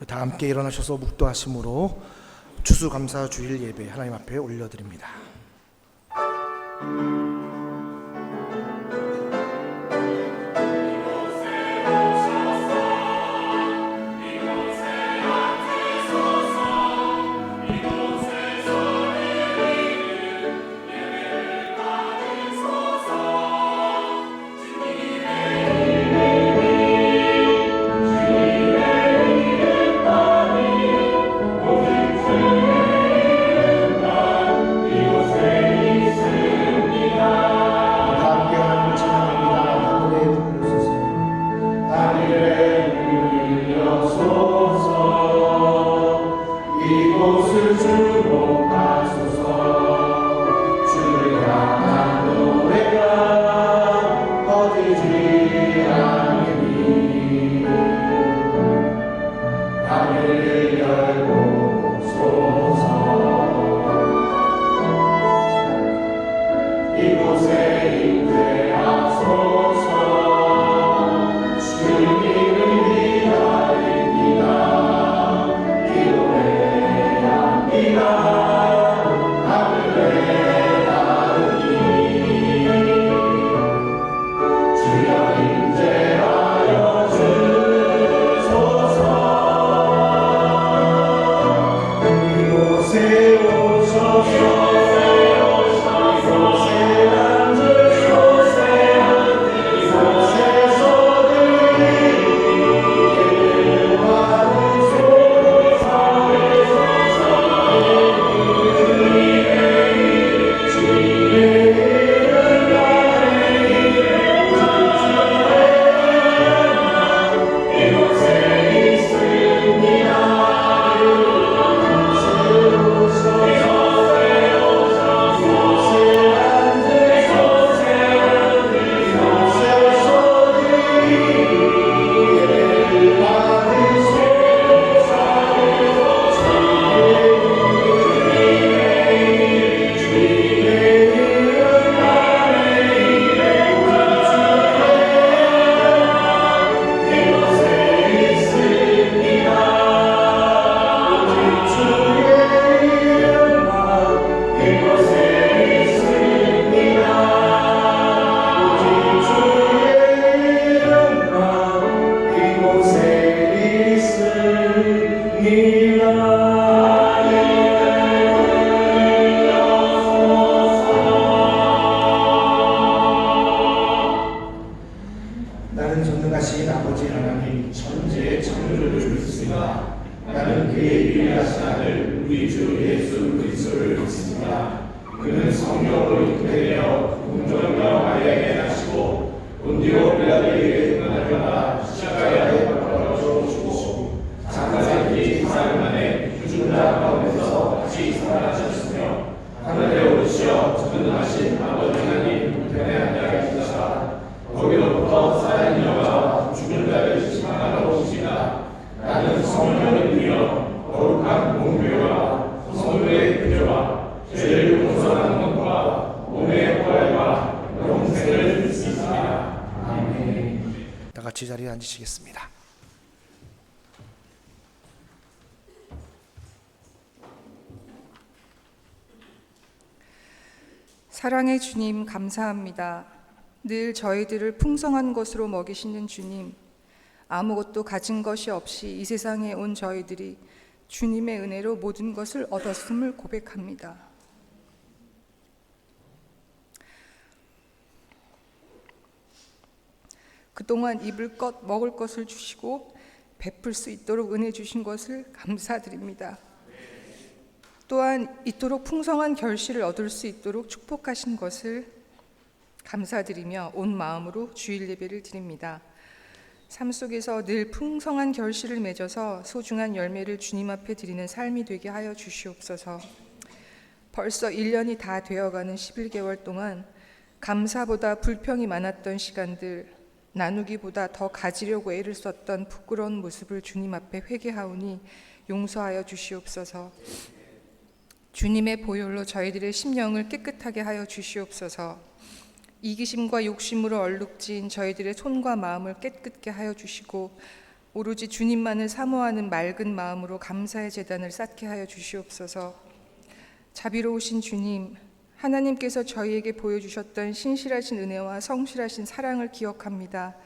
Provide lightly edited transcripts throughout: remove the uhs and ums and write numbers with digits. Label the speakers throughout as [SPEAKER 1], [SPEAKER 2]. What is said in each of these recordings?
[SPEAKER 1] 다 함께 일어나셔서 묵도하심으로 추수감사 주일 예배 하나님 앞에 올려드립니다.
[SPEAKER 2] 나는 전능하신 아버지 하나님 천지의 창조주를 믿습니다. 나는 그의 유일하신 아들 우리 주 예수 그리스도를 믿습니다. 그는 성령으로 잉태되어 공정녀 마리아에게 나시고 본디오 빌라도에게 고난을 십자가에 달려 죽으시고 장사의 길 4일 만에 죽은 자 가운데서 다시 살아나셨으며 하늘에 오르시어 전능하신 아버지 하나님 우편에 앉아 계시다가 거기로부터 살아있는 여가 죽은 자를 심판하러 오시다. 나는 성령을 믿으며 거룩한 공교와 성도의 교제와 죄를 용서하는 것과 몸의 부활과 영생을 믿습니다. 아멘.
[SPEAKER 1] 다 같이 자리에 앉으시겠습니다.
[SPEAKER 3] 사랑의 주님, 감사합니다. 늘 저희들을 풍성한 것으로 먹이시는 주님, 아무것도 가진 것이 없이 이 세상에 온 저희들이 주님의 은혜로 모든 것을 얻었음을 고백합니다. 그동안 입을 것, 먹을 것을 주시고 베풀 수 있도록 은혜 주신 것을 감사드립니다. 또한 이토록 풍성한 결실을 얻을 수 있도록 축복하신 것을 감사드리며 온 마음으로 주일 예배를 드립니다. 삶 속에서 늘 풍성한 결실을 맺어서 소중한 열매를 주님 앞에 드리는 삶이 되게 하여 주시옵소서. 벌써 1년이 다 되어가는 11개월 동안 감사보다 불평이 많았던 시간들, 나누기보다 더 가지려고 애를 썼던 부끄러운 모습을 주님 앞에 회개하오니 용서하여 주시옵소서. 주님의 보혈로 저희들의 심령을 깨끗하게 하여 주시옵소서. 이기심과 욕심으로 얼룩진 저희들의 손과 마음을 깨끗게 하여 주시고 오로지 주님만을 사모하는 맑은 마음으로 감사의 제단을 쌓게 하여 주시옵소서. 자비로우신 주님, 하나님께서 저희에게 보여주셨던 신실하신 은혜와 성실하신 사랑을 기억합니다.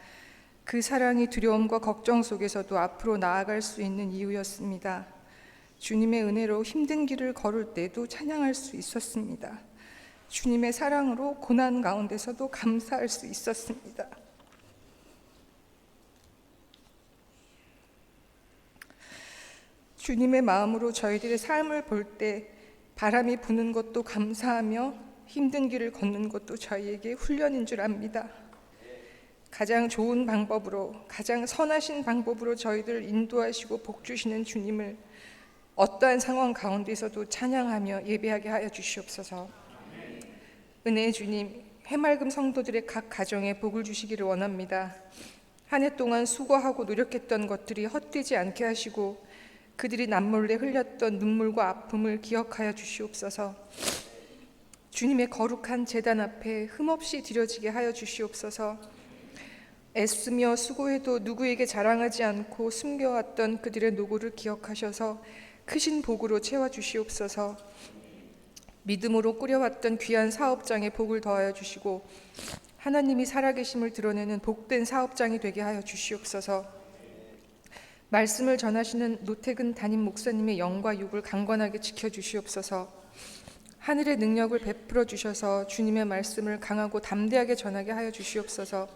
[SPEAKER 3] 그 사랑이 두려움과 걱정 속에서도 앞으로 나아갈 수 있는 이유였습니다. 주님의 은혜로 힘든 길을 걸을 때도 찬양할 수 있었습니다. 주님의 사랑으로 고난 가운데서도 감사할 수 있었습니다. 주님의 마음으로 저희들의 삶을 볼 때 바람이 부는 것도 감사하며 힘든 길을 걷는 것도 저희에게 훈련인 줄 압니다. 가장 좋은 방법으로, 가장 선하신 방법으로 저희들을 인도하시고 복주시는 주님을 어떠한 상황 가운데서도 찬양하며 예배하게 하여 주시옵소서. 은혜의 주님, 해맑음 성도들의 각 가정에 복을 주시기를 원합니다. 한 해 동안 수고하고 노력했던 것들이 헛되지 않게 하시고 그들이 남몰래 흘렸던 눈물과 아픔을 기억하여 주시옵소서. 주님의 거룩한 제단 앞에 흠없이 드려지게 하여 주시옵소서. 애쓰며 수고해도 누구에게 자랑하지 않고 숨겨왔던 그들의 노고를 기억하셔서 크신 복으로 채워주시옵소서. 믿음으로 꾸려왔던 귀한 사업장에 복을 더하여 주시고 하나님이 살아계심을 드러내는 복된 사업장이 되게 하여 주시옵소서. 말씀을 전하시는 노태근 담임 목사님의 영과 육을 강건하게 지켜주시옵소서. 하늘의 능력을 베풀어 주셔서 주님의 말씀을 강하고 담대하게 전하게 하여 주시옵소서.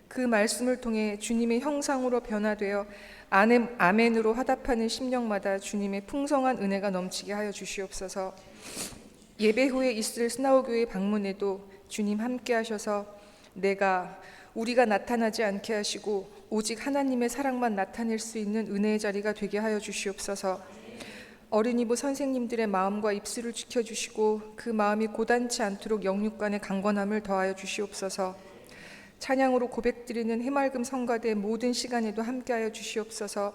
[SPEAKER 3] 그 말씀을 통해 주님의 형상으로 변화되어 아멘으로 화답하는 심령마다 주님의 풍성한 은혜가 넘치게 하여 주시옵소서. 예배 후에 있을 스나우교회 방문에도 주님 함께 하셔서 우리가 나타나지 않게 하시고 오직 하나님의 사랑만 나타낼 수 있는 은혜의 자리가 되게 하여 주시옵소서. 어린이부 선생님들의 마음과 입술을 지켜주시고 그 마음이 고단치 않도록 영육간의 강건함을 더하여 주시옵소서. 찬양으로 고백드리는 해맑음 성가대 모든 시간에도 함께하여 주시옵소서.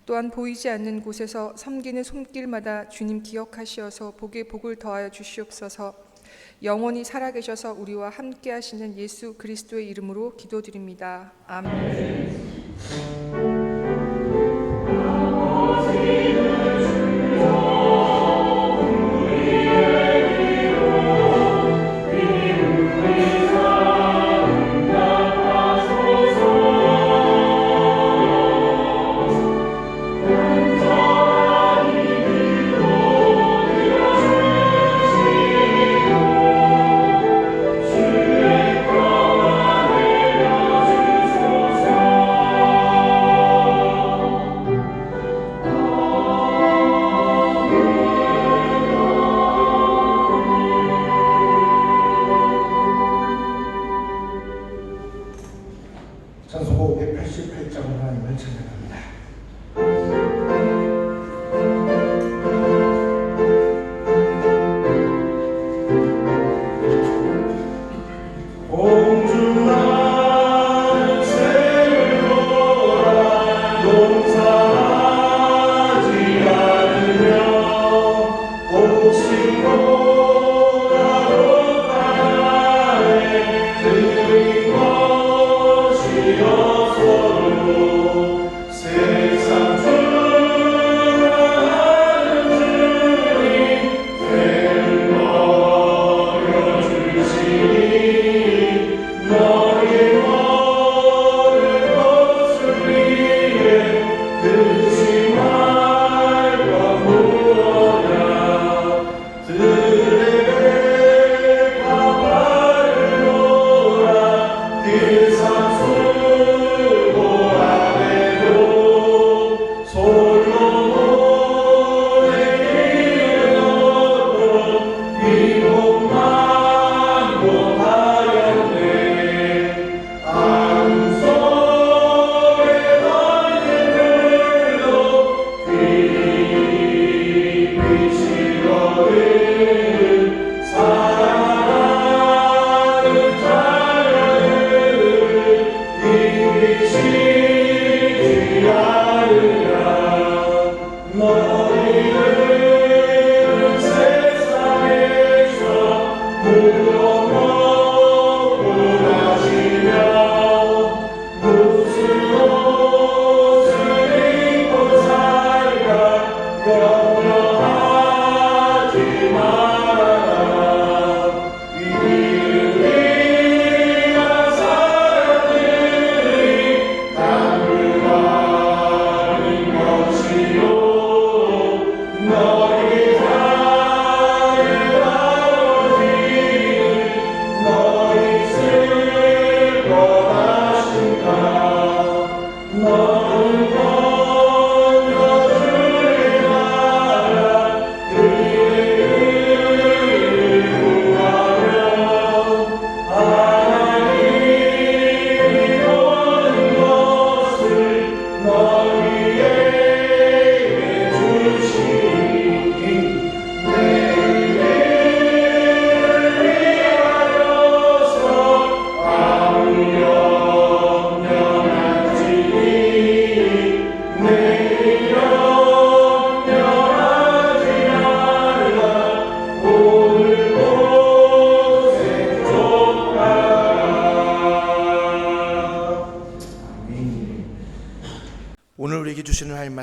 [SPEAKER 3] 또한 보이지 않는 곳에서 섬기는 손길마다 주님 기억하시어서 복에 복을 더하여 주시옵소서. 영원히 살아계셔서 우리와 함께하시는 예수 그리스도의 이름으로 기도드립니다. 아멘.
[SPEAKER 2] 주의 평안 내려주소서.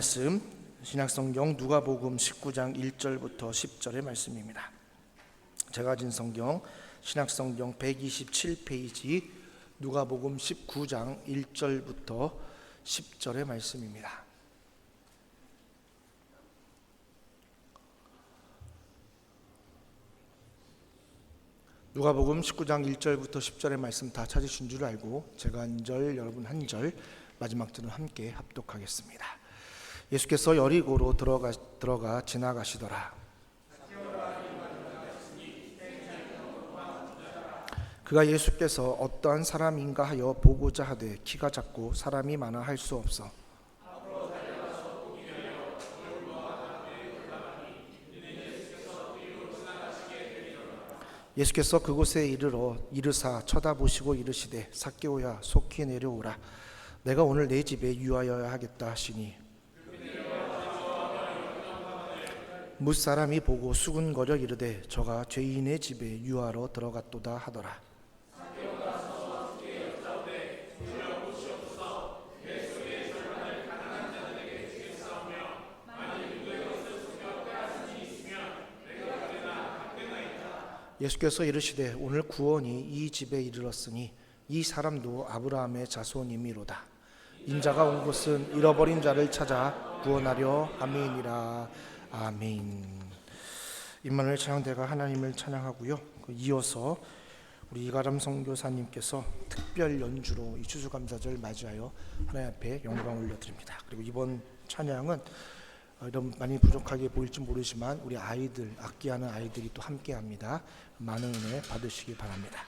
[SPEAKER 1] 말씀 신약성경 누가복음 19장 1절부터 10절의 말씀입니다. 제가 가진 성경 신약성경 127페이지 누가복음 19장 1절부터 10절의 말씀입니다. 누가복음 19장 1절부터 10절의 말씀 다 찾으신 줄 알고 제가 한 절, 여러분 한 절, 마지막 절은 함께 합독하겠습니다. 예수께서 여리고로 들어가 지나가시더라. 그가 예수께서 어떠한 사람인가 하여 보고자 하되 키가 작고 사람이 많아 할 수 없어 예수께서 그곳에 이르사 쳐다보시고 이르시되 삭개오야 속히 내려오라 내가 오늘 내 집에 유하여야 하겠다 하시니 뭇사람이 보고 수군거려 이르되 저가 죄인의 집에 유하러 들어갔도다 하더라. 예수께서 이르시되 오늘 구원이 이 집에 이르렀으니 이 사람도 아브라함의 자손이미로다. 인자가 온 곳은 잃어버린 자를 찾아 구원하려 함이니라. 아멘. 임마누엘 찬양대가 하나님을 찬양하고요. 이어서 우리 이가람 선교사님께서 특별 연주로 이 추수감사절 맞이하여 하나님 앞에 영광 올려드립니다. 그리고 이번 찬양은 이런 많이 부족하게 보일지 모르지만 우리 아이들, 악기하는 아이들이 또 함께합니다. 많은 은혜 받으시기 바랍니다.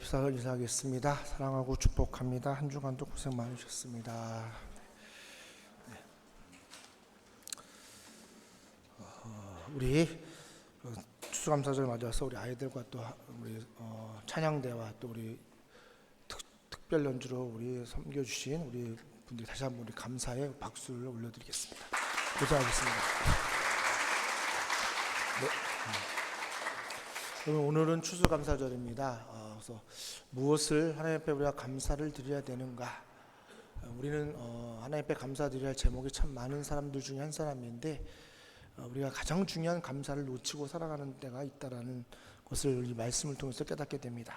[SPEAKER 1] 기사를 인사하겠습니다. 사랑하고 축복합니다. 한 주간도 고생 많으셨습니다. 우리 추수감사절 맞아서 우리 아이들과 또 우리 찬양대와 또 우리 특별 연주로 우리 섬겨주신 우리 분들 다시 한번 우리 감사의 박수를 올려드리겠습니다. 고생하셨습니다. 네. 그러면 오늘은 추수감사절입니다. 그래서 무엇을 하나님 앞에 우리가 감사를 드려야 되는가? 우리는 하나님 앞에 감사드려야 할 제목이 참 많은 사람들 중에 한 사람인데 우리가 가장 중요한 감사를 놓치고 살아가는 때가 있다라는 것을 이 말씀을 통해서 깨닫게 됩니다.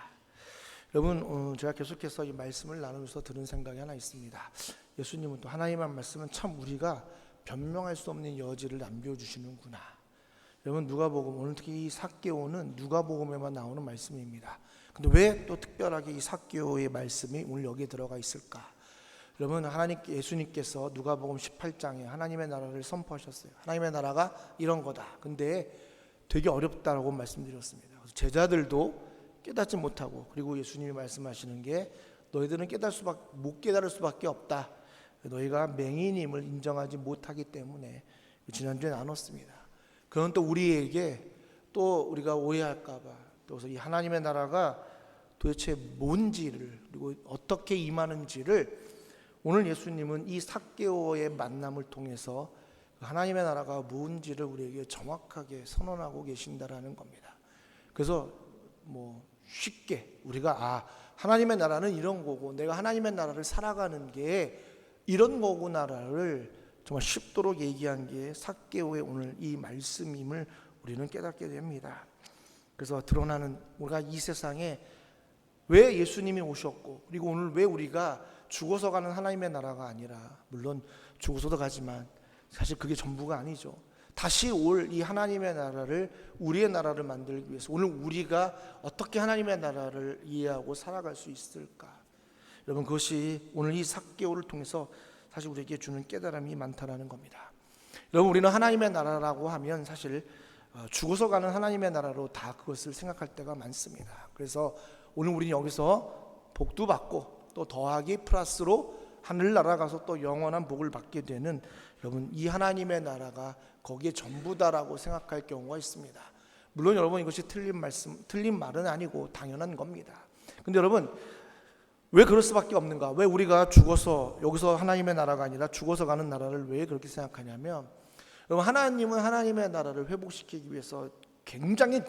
[SPEAKER 1] 여러분, 제가 계속해서 이 말씀을 나누면서 들은 생각이 하나 있습니다. 예수님은 또 하나님의 말씀은 참 우리가 변명할 수 없는 여지를 남겨주시는구나. 여러분, 누가복음, 오늘 특히 이 삭개오는 누가복음에만 나오는 말씀입니다. 근데 왜 또 특별하게 이 삭개오의 말씀이 오늘 여기에 들어가 있을까? 여러분, 예수님께서 누가복음 18장에 하나님의 나라를 선포하셨어요. 하나님의 나라가 이런 거다. 근데 되게 어렵다라고 말씀드렸습니다. 그래서 제자들도 깨닫지 못하고, 그리고 예수님이 말씀하시는 게 너희들은 못 깨달을 수밖에 없다. 너희가 맹인임을 인정하지 못하기 때문에 지난주에 나눴습니다. 그건 또 우리에게 또 우리가 오해할까 봐, 또 그래서 이 하나님의 나라가 도대체 뭔지를, 그리고 어떻게 임하는지를 오늘 예수님은 이 삭개오의 만남을 통해서 하나님의 나라가 뭔지를 우리에게 정확하게 선언하고 계신다라는 겁니다. 그래서 쉽게 우리가 하나님의 나라는 이런 거고 내가 하나님의 나라를 살아가는 게 이런 거구나를 정말 쉽도록 얘기한 게 삭개오의 오늘 이 말씀임을 우리는 깨닫게 됩니다. 그래서 드러나는 우리가 이 세상에 왜 예수님이 오셨고, 그리고 오늘 왜 우리가 죽어서 가는 하나님의 나라가 아니라, 물론 죽어서도 가지만 사실 그게 전부가 아니죠. 다시 올 이 하나님의 나라를, 우리의 나라를 만들기 위해서 오늘 우리가 어떻게 하나님의 나라를 이해하고 살아갈 수 있을까? 여러분, 그것이 오늘 이 삭개오를 통해서 사실 우리에게 주는 깨달음이 많다라는 겁니다. 여러분, 우리는 하나님의 나라라고 하면 사실 죽어서 가는 하나님의 나라로 다 그것을 생각할 때가 많습니다. 그래서 오늘 우리는 여기서 복도 받고 또 더하기 플러스로 하늘나라 가서 또 영원한 복을 받게 되는, 여러분, 이 하나님의 나라가 거기에 전부다라고 생각할 경우가 있습니다. 물론 여러분, 이것이 틀린 말은 아니고 당연한 겁니다. 근데 여러분, 왜 그럴 수밖에 없는가? 왜 우리가 죽어서, 여기서 하나님의 나라가 아니라 죽어서 가는 나라를 왜 그렇게 생각하냐면, 여러분, 하나님은 하나님의 나라를 회복시키기 위해서 굉장히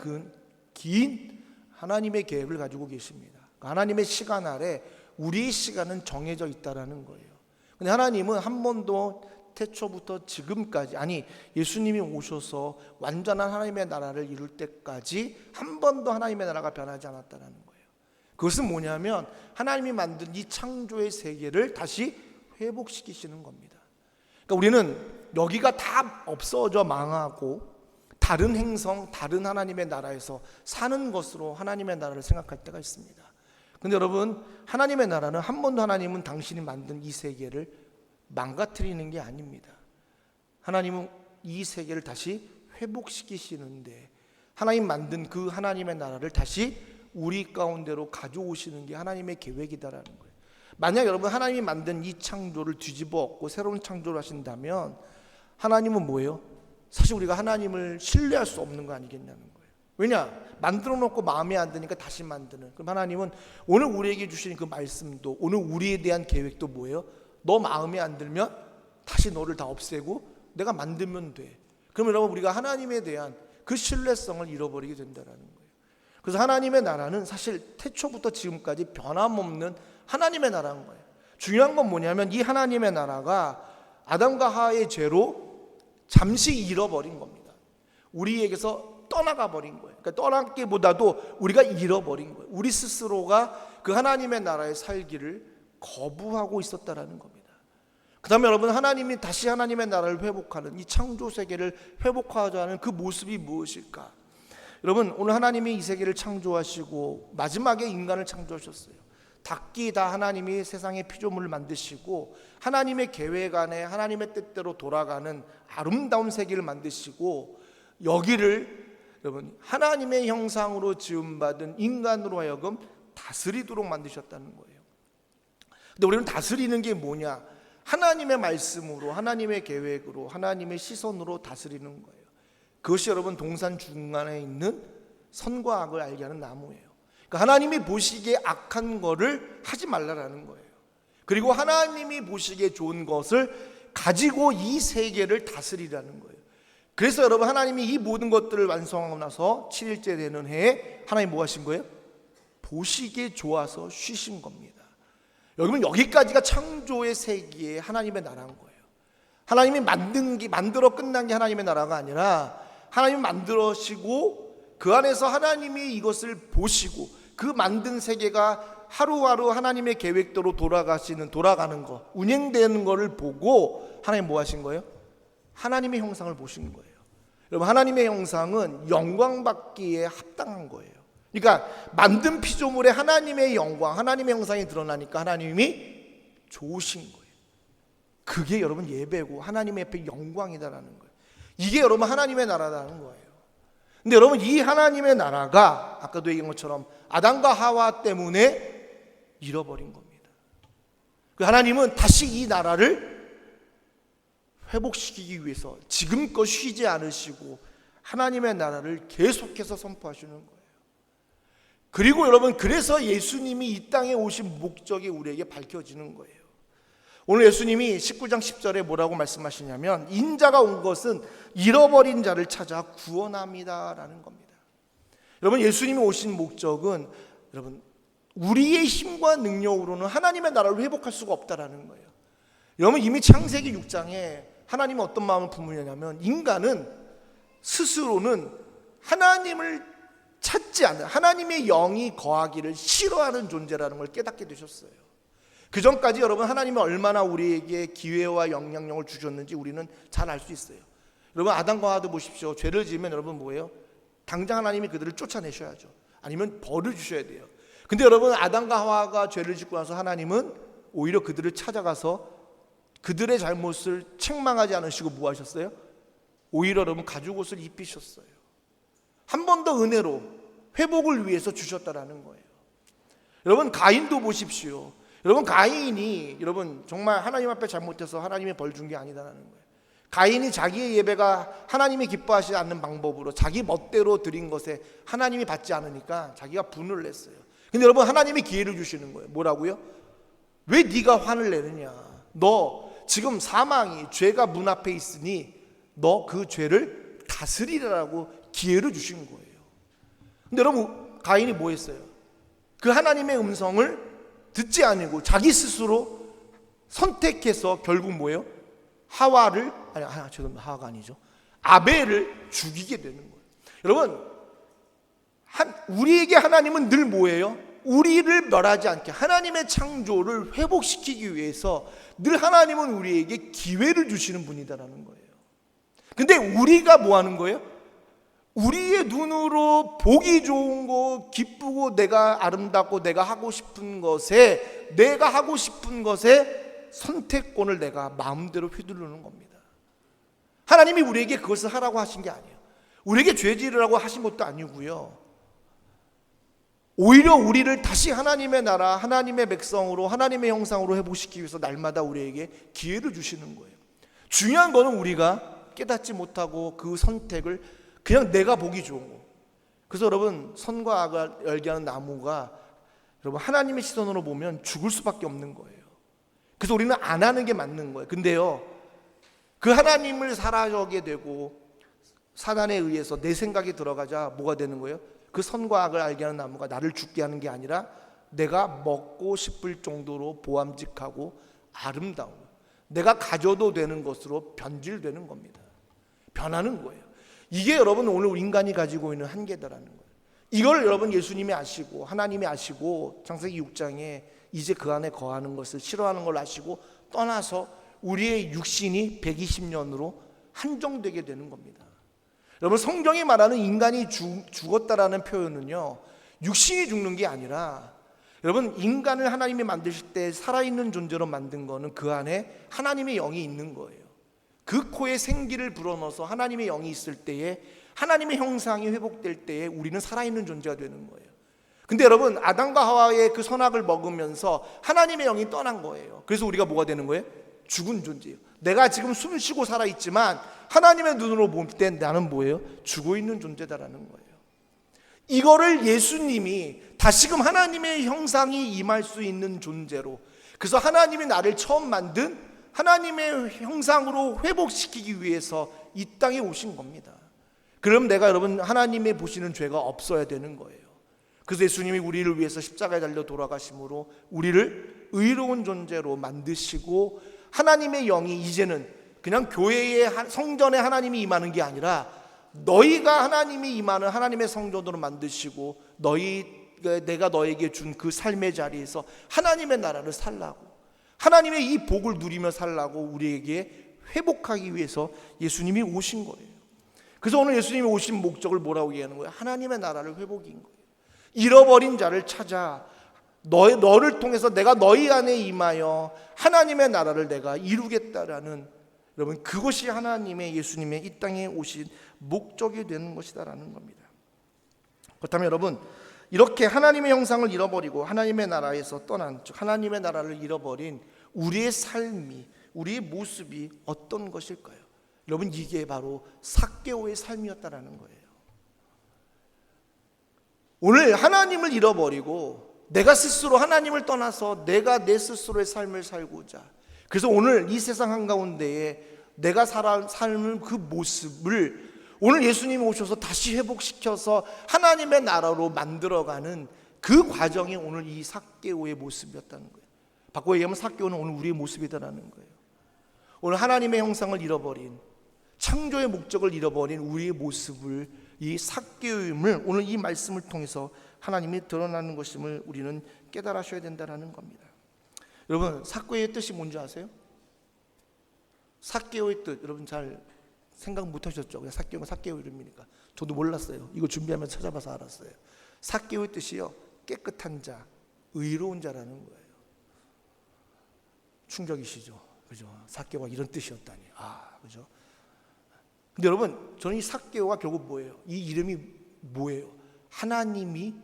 [SPEAKER 1] 긴 하나님의 계획을 가지고 계십니다. 하나님의 시간 아래 우리의 시간은 정해져 있다라는 거예요. 근데 하나님은 한 번도 태초부터 지금까지, 아니 예수님이 오셔서 완전한 하나님의 나라를 이룰 때까지 한 번도 하나님의 나라가 변하지 않았다라는 거예요. 그것은 뭐냐면 하나님이 만든 이 창조의 세계를 다시 회복시키시는 겁니다. 그러니까 우리는 여기가 다 없어져 망하고 다른 행성, 다른 하나님의 나라에서 사는 것으로 하나님의 나라를 생각할 때가 있습니다. 근데 여러분, 하나님의 나라는 한 번도 하나님은 당신이 만든 이 세계를 망가뜨리는 게 아닙니다. 하나님은 이 세계를 다시 회복시키시는데, 하나님 만든 그 하나님의 나라를 다시 우리 가운데로 가져오시는 게 하나님의 계획이다라는 거예요. 만약 여러분 하나님이 만든 이 창조를 뒤집어 엎고 새로운 창조를 하신다면 하나님은 뭐예요? 사실 우리가 하나님을 신뢰할 수 없는 거 아니겠냐는 거예요. 왜냐? 만들어 놓고 마음에 안 드니까 다시 만드는. 그럼 하나님은 오늘 우리에게 주신 그 말씀도, 오늘 우리에 대한 계획도 뭐예요? 너 마음에 안 들면 다시 너를 다 없애고 내가 만들면 돼. 그러면 여러분, 우리가 하나님에 대한 그 신뢰성을 잃어버리게 된다는 거예요. 그래서 하나님의 나라는 사실 태초부터 지금까지 변함없는 하나님의 나라인 거예요. 중요한 건 뭐냐면 이 하나님의 나라가 아담과 하와의 죄로 잠시 잃어버린 겁니다. 우리에게서 떠나가 버린 거예요. 그러니까 떠나기보다도 우리가 잃어버린 거예요. 우리 스스로가 그 하나님의 나라에 살기를 거부하고 있었다라는 겁니다. 그 다음에 여러분, 하나님이 다시 하나님의 나라를 회복하는, 이 창조 세계를 회복하자 하는 그 모습이 무엇일까? 여러분, 오늘 하나님이 이 세계를 창조하시고 마지막에 인간을 창조하셨어요. 닭기 다 하나님이 세상의 피조물을 만드시고 하나님의 계획 안에 하나님의 뜻대로 돌아가는 아름다운 세계를 만드시고, 여기를 여러분 하나님의 형상으로 지음받은 인간으로 하여금 다스리도록 만드셨다는 거예요. 근데 우리는 다스리는 게 뭐냐? 하나님의 말씀으로, 하나님의 계획으로, 하나님의 시선으로 다스리는 거예요. 그것이 여러분 동산 중간에 있는 선과 악을 알게 하는 나무예요. 그러니까 하나님이 보시기에 악한 거를 하지 말라라는 거예요. 그리고 하나님이 보시기에 좋은 것을 가지고 이 세계를 다스리라는 거예요. 그래서 여러분 하나님이 이 모든 것들을 완성하고 나서 7일째 되는 해에 하나님 뭐 하신 거예요? 보시기에 좋아서 쉬신 겁니다. 여러분 여기까지가 창조의 세기에 하나님의 나라인 거예요. 하나님이 만들어 끝난 게 하나님의 나라가 아니라 하나님이 만들으시고 그 안에서 하나님이 이것을 보시고 그 만든 세계가 하루하루 하나님의 계획대로 돌아가는 거, 운행되는 거를 보고 하나님 뭐 하신 거예요? 하나님의 형상을 보신 거예요. 여러분 하나님의 형상은 영광 받기에 합당한 거예요. 그러니까 만든 피조물에 하나님의 영광, 하나님의 형상이 드러나니까 하나님이 좋으신 거예요. 그게 여러분 예배고 하나님의 앞에 영광이다라는 거예요. 이게 여러분 하나님의 나라라는 거예요. 근데 여러분 이 하나님의 나라가 아까도 얘기한 것처럼 아담과 하와 때문에 잃어버린 겁니다. 하나님은 다시 이 나라를 회복시키기 위해서 지금껏 쉬지 않으시고 하나님의 나라를 계속해서 선포하시는 거예요. 그리고 여러분 그래서 예수님이 이 땅에 오신 목적이 우리에게 밝혀지는 거예요. 오늘 예수님이 19장 10절에 뭐라고 말씀하시냐면 인자가 온 것은 잃어버린 자를 찾아 구원합니다라는 겁니다. 여러분 예수님이 오신 목적은 여러분 우리의 힘과 능력으로는 하나님의 나라를 회복할 수가 없다라는 거예요. 여러분 이미 창세기 6장에 하나님은 어떤 마음을 품으냐면 인간은 스스로는 하나님을 찾지 않는 하나님의 영이 거하기를 싫어하는 존재라는 걸 깨닫게 되셨어요. 그 전까지 여러분 하나님은 얼마나 우리에게 기회와 영향력을 주셨는지 우리는 잘 알 수 있어요. 여러분 아담과 하와도 보십시오. 죄를 지으면 여러분 뭐예요? 당장 하나님이 그들을 쫓아내셔야죠. 아니면 벌을 주셔야 돼요. 근데 여러분 아담과 하와가 죄를 짓고 나서 하나님은 오히려 그들을 찾아가서 그들의 잘못을 책망하지 않으시고 뭐 하셨어요? 오히려 여러분 가죽옷을 입히셨어요. 한 번 더 은혜로 회복을 위해서 주셨다라는 거예요. 여러분 가인도 보십시오. 여러분 가인이 여러분 정말 하나님 앞에 잘못해서 하나님의 벌 준 게 아니다라는 거예요. 가인이 자기의 예배가 하나님이 기뻐하시지 않는 방법으로 자기 멋대로 드린 것에 하나님이 받지 않으니까 자기가 분을 냈어요. 근데 여러분 하나님이 기회를 주시는 거예요. 뭐라고요? 왜 네가 화를 내느냐? 너 지금 사망이 죄가 문 앞에 있으니 너 그 죄를 다스리라고 기회를 주신 거예요. 근데 여러분 가인이 뭐 했어요? 그 하나님의 음성을 듣지 아니고 자기 스스로 선택해서 결국 뭐예요? 하와가 아니죠. 아벨을 죽이게 되는 거예요. 여러분 우리에게 하나님은 늘 뭐예요? 우리를 멸하지 않게 하나님의 창조를 회복시키기 위해서 늘 하나님은 우리에게 기회를 주시는 분이다라는 거예요. 근데 우리가 뭐 하는 거예요? 우리의 눈으로 보기 좋은 거, 기쁘고 내가 아름답고 내가 하고 싶은 것에 선택권을 내가 마음대로 휘두르는 겁니다. 하나님이 우리에게 그것을 하라고 하신 게 아니에요. 우리에게 죄 지으라고 하신 것도 아니고요. 오히려 우리를 다시 하나님의 나라, 하나님의 백성으로, 하나님의 형상으로 회복시키기 위해서 날마다 우리에게 기회를 주시는 거예요. 중요한 거는 우리가 깨닫지 못하고 그 선택을 그냥 내가 보기 좋은 거. 그래서 여러분 선과 악을 알게 하는 나무가 여러분 하나님의 시선으로 보면 죽을 수밖에 없는 거예요. 그래서 우리는 안 하는 게 맞는 거예요. 근데요 그 하나님을 살아가게 되고 사단에 의해서 내 생각이 들어가자 뭐가 되는 거예요? 그 선과 악을 알게 하는 나무가 나를 죽게 하는 게 아니라 내가 먹고 싶을 정도로 보암직하고 아름다운 내가 가져도 되는 것으로 변질되는 겁니다. 변하는 거예요. 이게 여러분 오늘 인간이 가지고 있는 한계다라는 거예요. 이걸 여러분 예수님이 아시고 하나님이 아시고 창세기 6장에 이제 그 안에 거하는 것을 싫어하는 걸 아시고 떠나서 우리의 육신이 120년으로 한정되게 되는 겁니다. 여러분 성경이 말하는 인간이 죽었다라는 표현은요 육신이 죽는 게 아니라 여러분 인간을 하나님이 만드실 때 살아있는 존재로 만든 거는 그 안에 하나님의 영이 있는 거예요. 그 코에 생기를 불어넣어서 하나님의 영이 있을 때에 하나님의 형상이 회복될 때에 우리는 살아있는 존재가 되는 거예요. 근데 여러분, 아담과 하와의 그 선악을 먹으면서 하나님의 영이 떠난 거예요. 그래서 우리가 뭐가 되는 거예요? 죽은 존재예요. 내가 지금 숨 쉬고 살아있지만 하나님의 눈으로 볼 때 나는 뭐예요? 죽어 있는 존재다라는 거예요. 이거를 예수님이 다시금 하나님의 형상이 임할 수 있는 존재로, 그래서 하나님이 나를 처음 만든 하나님의 형상으로 회복시키기 위해서 이 땅에 오신 겁니다. 그럼 내가 여러분 하나님의 보시는 죄가 없어야 되는 거예요. 그래서 예수님이 우리를 위해서 십자가에 달려 돌아가심으로 우리를 의로운 존재로 만드시고, 하나님의 영이 이제는 그냥 교회의 성전에 하나님이 임하는 게 아니라 너희가 하나님이 임하는 하나님의 성전으로 만드시고, 내가 너에게 준 그 삶의 자리에서 하나님의 나라를 살라고, 하나님의 이 복을 누리며 살라고 우리에게 회복하기 위해서 예수님이 오신 거예요. 그래서 오늘 예수님이 오신 목적을 뭐라고 얘기하는 거예요? 하나님의 나라를 회복인 거예요. 잃어버린 자를 찾아 너를 통해서 내가 너희 안에 임하여 하나님의 나라를 내가 이루겠다라는, 여러분 그것이 하나님의 예수님의 이 땅에 오신 목적이 되는 것이다라는 겁니다. 그렇다면 여러분, 이렇게 하나님의 형상을 잃어버리고 하나님의 나라에서 떠난, 즉 하나님의 나라를 잃어버린 우리의 삶이, 우리의 모습이 어떤 것일까요? 여러분, 이게 바로 삭개오의 삶이었다라는 거예요. 오늘 하나님을 잃어버리고 내가 스스로 하나님을 떠나서 내가 내 스스로의 삶을 살고자, 그래서 오늘 이 세상 한가운데에 내가 삶은 그 모습을 오늘 예수님이 오셔서 다시 회복시켜서 하나님의 나라로 만들어가는 그 과정이 오늘 이 삭개오의 모습이었다는 거예요. 바꿔 얘기하면 삭개오는 오늘 우리의 모습이다라는 거예요. 오늘 하나님의 형상을 잃어버린, 창조의 목적을 잃어버린 우리의 모습을, 이 삭개오임을 오늘 이 말씀을 통해서 하나님이 드러나는 것임을 우리는 깨달으셔야 된다는 겁니다. 여러분, 삭개오의 뜻이 뭔지 아세요? 삭개오의 뜻 여러분 잘 생각 못 하셨죠? 그냥 삭개오가 삭개오 이름이니까. 저도 몰랐어요. 이거 준비하면서 찾아봐서 알았어요. 삭개오의 뜻이요, 깨끗한 자, 의로운 자라는 거예요. 충격이시죠? 그죠? 삭개오가 이런 뜻이었다니. 그죠? 근데 여러분, 저는 이 삭개오가 결국 뭐예요? 이 이름이 뭐예요? 하나님의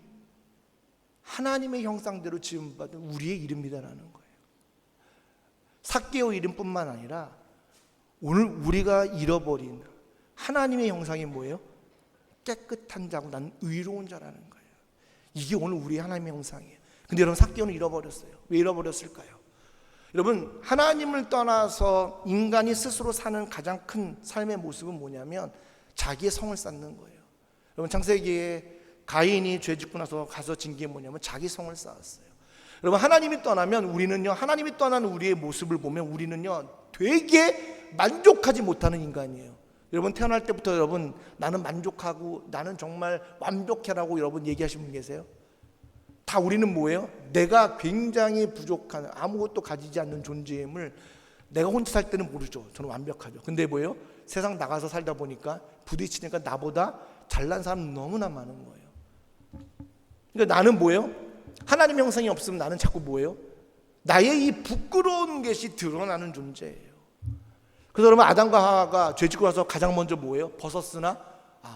[SPEAKER 1] 형상대로 지음받은 우리의 이름이다라는 거예요. 삭개오 이름뿐만 아니라 오늘 우리가 잃어버린 하나님의 형상이 뭐예요? 깨끗한 자고 난 의로운 자라는 거예요. 이게 오늘 우리의 하나님의 형상이에요. 근데 여러분, 삭개오는 잃어버렸어요. 왜 잃어버렸을까요? 여러분, 하나님을 떠나서 인간이 스스로 사는 가장 큰 삶의 모습은 뭐냐면 자기의 성을 쌓는 거예요. 여러분, 창세기에 가인이 죄 짓고 나서 가서 진 게 뭐냐면 자기 성을 쌓았어요. 여러분, 하나님이 떠나면 우리는요, 하나님이 떠난 우리의 모습을 보면 우리는요 되게 만족하지 못하는 인간이에요. 여러분, 태어날 때부터 여러분 나는 만족하고 나는 정말 완벽해라고 여러분 얘기하시는 분 계세요? 다 우리는 뭐예요? 내가 굉장히 부족한, 아무것도 가지지 않는 존재임을 내가 혼자 살 때는 모르죠. 저는 완벽하죠. 근데 뭐예요? 세상 나가서 살다 보니까 부딪히니까 나보다 잘난 사람 너무나 많은 거예요. 그러니까 나는 뭐예요? 하나님 형상이 없으면 나는 자꾸 뭐예요? 나의 이 부끄러운 것이 드러나는 존재예요. 그래서 여러분, 아담과 하와가 죄 짓고 나서 가장 먼저 뭐예요? 벗었으나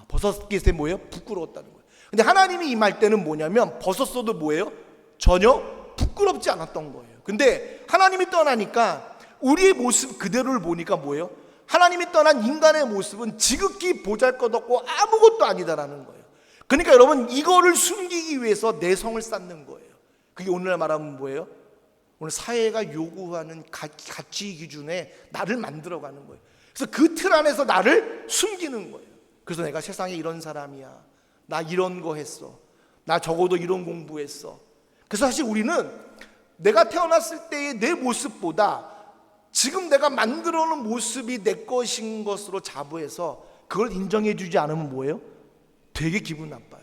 [SPEAKER 1] 벗었기에 뭐예요? 부끄러웠다는 거예요. 근데 하나님이 임할 때는 뭐냐면 벗었어도 뭐예요? 전혀 부끄럽지 않았던 거예요. 근데 하나님이 떠나니까 우리의 모습 그대로를 보니까 뭐예요? 하나님이 떠난 인간의 모습은 지극히 보잘것없고 아무것도 아니다라는 거예요. 그러니까 여러분, 이거를 숨기기 위해서 내 성을 쌓는 거예요. 그게 오늘날 말하면 뭐예요? 오늘 사회가 요구하는 가치 기준에 나를 만들어가는 거예요. 그래서 그 틀 안에서 나를 숨기는 거예요. 그래서 내가 세상에 이런 사람이야, 나 이런 거 했어, 나 적어도 이런 공부했어. 그래서 사실 우리는 내가 태어났을 때의 내 모습보다 지금 내가 만들어 놓은 모습이 내 것인 것으로 자부해서 그걸 인정해 주지 않으면 뭐예요? 되게 기분 나빠요.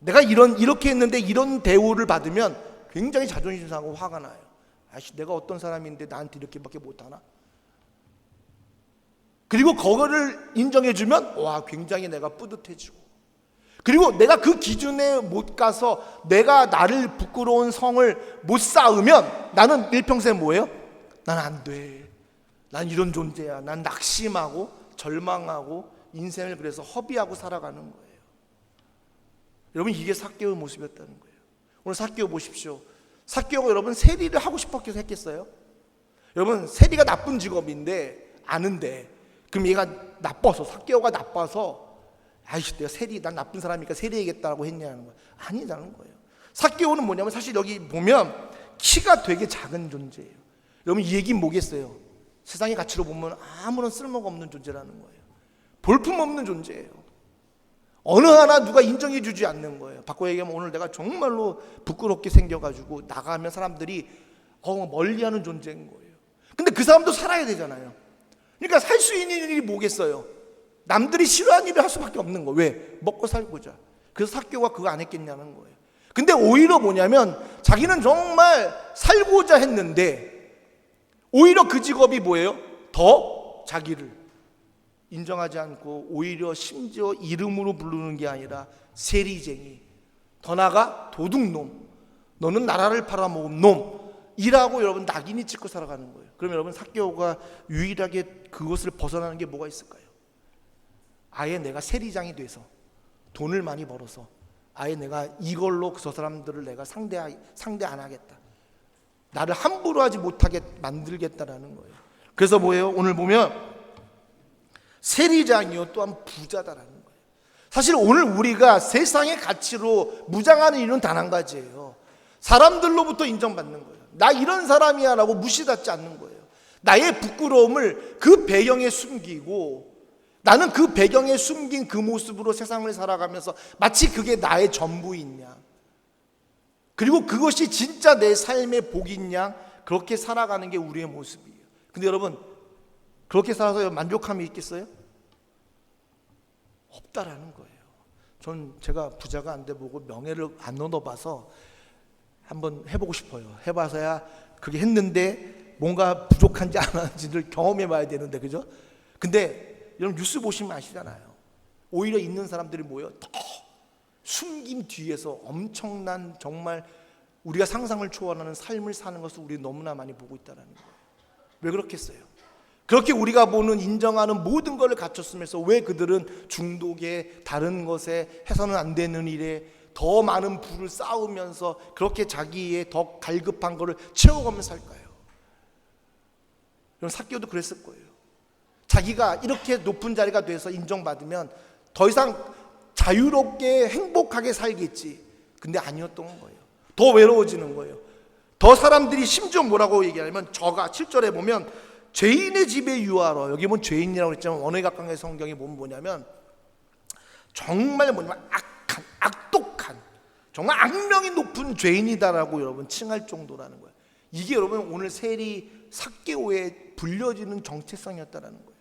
[SPEAKER 1] 내가 이렇게 했는데 이런 대우를 받으면 굉장히 자존심 상하고 화가 나요. 내가 어떤 사람인데 나한테 이렇게밖에 못하나? 그리고 그거를 인정해 주면 굉장히 내가 뿌듯해지고, 그리고 내가 그 기준에 못 가서 내가 나를 부끄러운 성을 못 쌓으면 나는 일평생 뭐예요? 난 안 돼, 난 이런 존재야, 난 낙심하고 절망하고 인생을 그래서 허비하고 살아가는 거예요. 여러분 이게 삭개오의 모습이었다는 거예요. 오늘 삭개오 보십시오. 삭개오가 여러분 세리를 하고 싶었겠어요? 했겠어요? 여러분 세리가 나쁜 직업인데 아는데 그럼 얘가 나빠서 삭개오가 나빠서 아이씨 내가 세리 난 나쁜 사람이니까 세리해야겠다라고 했냐는 거예요. 아니라는 거예요. 삭개오는 뭐냐면 사실 여기 보면 키가 되게 작은 존재예요. 여러분 이 얘기는 뭐겠어요? 세상의 가치로 보면 아무런 쓸모가 없는 존재라는 거예요. 볼품없는 존재예요. 어느 하나 누가 인정해 주지 않는 거예요. 바꿔 얘기하면 오늘 내가 정말로 부끄럽게 생겨가지고 나가면 사람들이 멀리하는 존재인 거예요. 근데 그 사람도 살아야 되잖아요. 그러니까 살 수 있는 일이 뭐겠어요? 남들이 싫어하는 일을 할 수밖에 없는 거예요. 왜? 먹고 살고자. 그래서 삭개오가 그거 안 했겠냐는 거예요. 근데 오히려 뭐냐면 자기는 정말 살고자 했는데 오히려 그 직업이 뭐예요? 더 자기를 인정하지 않고 오히려 심지어 이름으로 부르는 게 아니라 세리쟁이, 더 나아가 도둑놈, 너는 나라를 팔아먹은 놈이라고 여러분 낙인이 찍고 살아가는 거예요. 그럼 여러분 삭개오가 유일하게 그것을 벗어나는 게 뭐가 있을까요? 아예 내가 세리장이 돼서 돈을 많이 벌어서 아예 내가 이걸로 저 사람들을 내가 상대 안 하겠다, 나를 함부로 하지 못하게 만들겠다라는 거예요. 그래서 뭐예요? 오늘 보면 세리장이요 또한 부자다라는 거예요. 사실 오늘 우리가 세상의 가치로 무장하는 이유는 단 한 가지예요. 사람들로부터 인정받는 거예요. 나 이런 사람이야 라고 무시받지 않는 거예요. 나의 부끄러움을 그 배경에 숨기고 나는 그 배경에 숨긴 그 모습으로 세상을 살아가면서 마치 그게 나의 전부인 양, 그리고 그것이 진짜 내 삶의 복인 양 그렇게 살아가는 게 우리의 모습이에요. 근데 여러분 그렇게 살아서 만족함이 있겠어요? 없다라는 거예요. 전 제가 부자가 안 돼 보고 명예를 안 얻어봐서 한번 해보고 싶어요. 해봐서야 그게 했는데 뭔가 부족한지 안 하는지를 경험해 봐야 되는데, 그죠? 근데 여러분 뉴스 보시면 아시잖아요. 오히려 있는 사람들이 뭐예요? 더 숨김 뒤에서 엄청난 정말 우리가 상상을 초월하는 삶을 사는 것을 우리 너무나 많이 보고 있다는 거예요. 왜 그렇겠어요? 그렇게 우리가 보는 인정하는 모든 것을 갖췄으면서 왜 그들은 중독에 다른 것에 해서는 안 되는 일에 더 많은 부를 쌓으면서 그렇게 자기의 더 갈급한 것을 채워가면서 살까요? 여러분 삭개오도 그랬을 거예요. 자기가 이렇게 높은 자리가 돼서 인정받으면 더 이상 자유롭게 행복하게 살겠지. 근데 아니었던 거예요. 더 외로워지는 거예요. 더 사람들이 심지어 뭐라고 얘기하냐면 저가 7절에 보면 죄인의 집에 유하러, 여기 보면 죄인이라고 했지만 원어각강의 성경에 보면 뭐냐면 정말 뭐냐면 악한, 악독한, 정말 악명이 높은 죄인이다라고 여러분 칭할 정도라는 거예요. 이게 여러분 오늘 세리 삭개오에 불려지는 정체성이었다라는 거예요.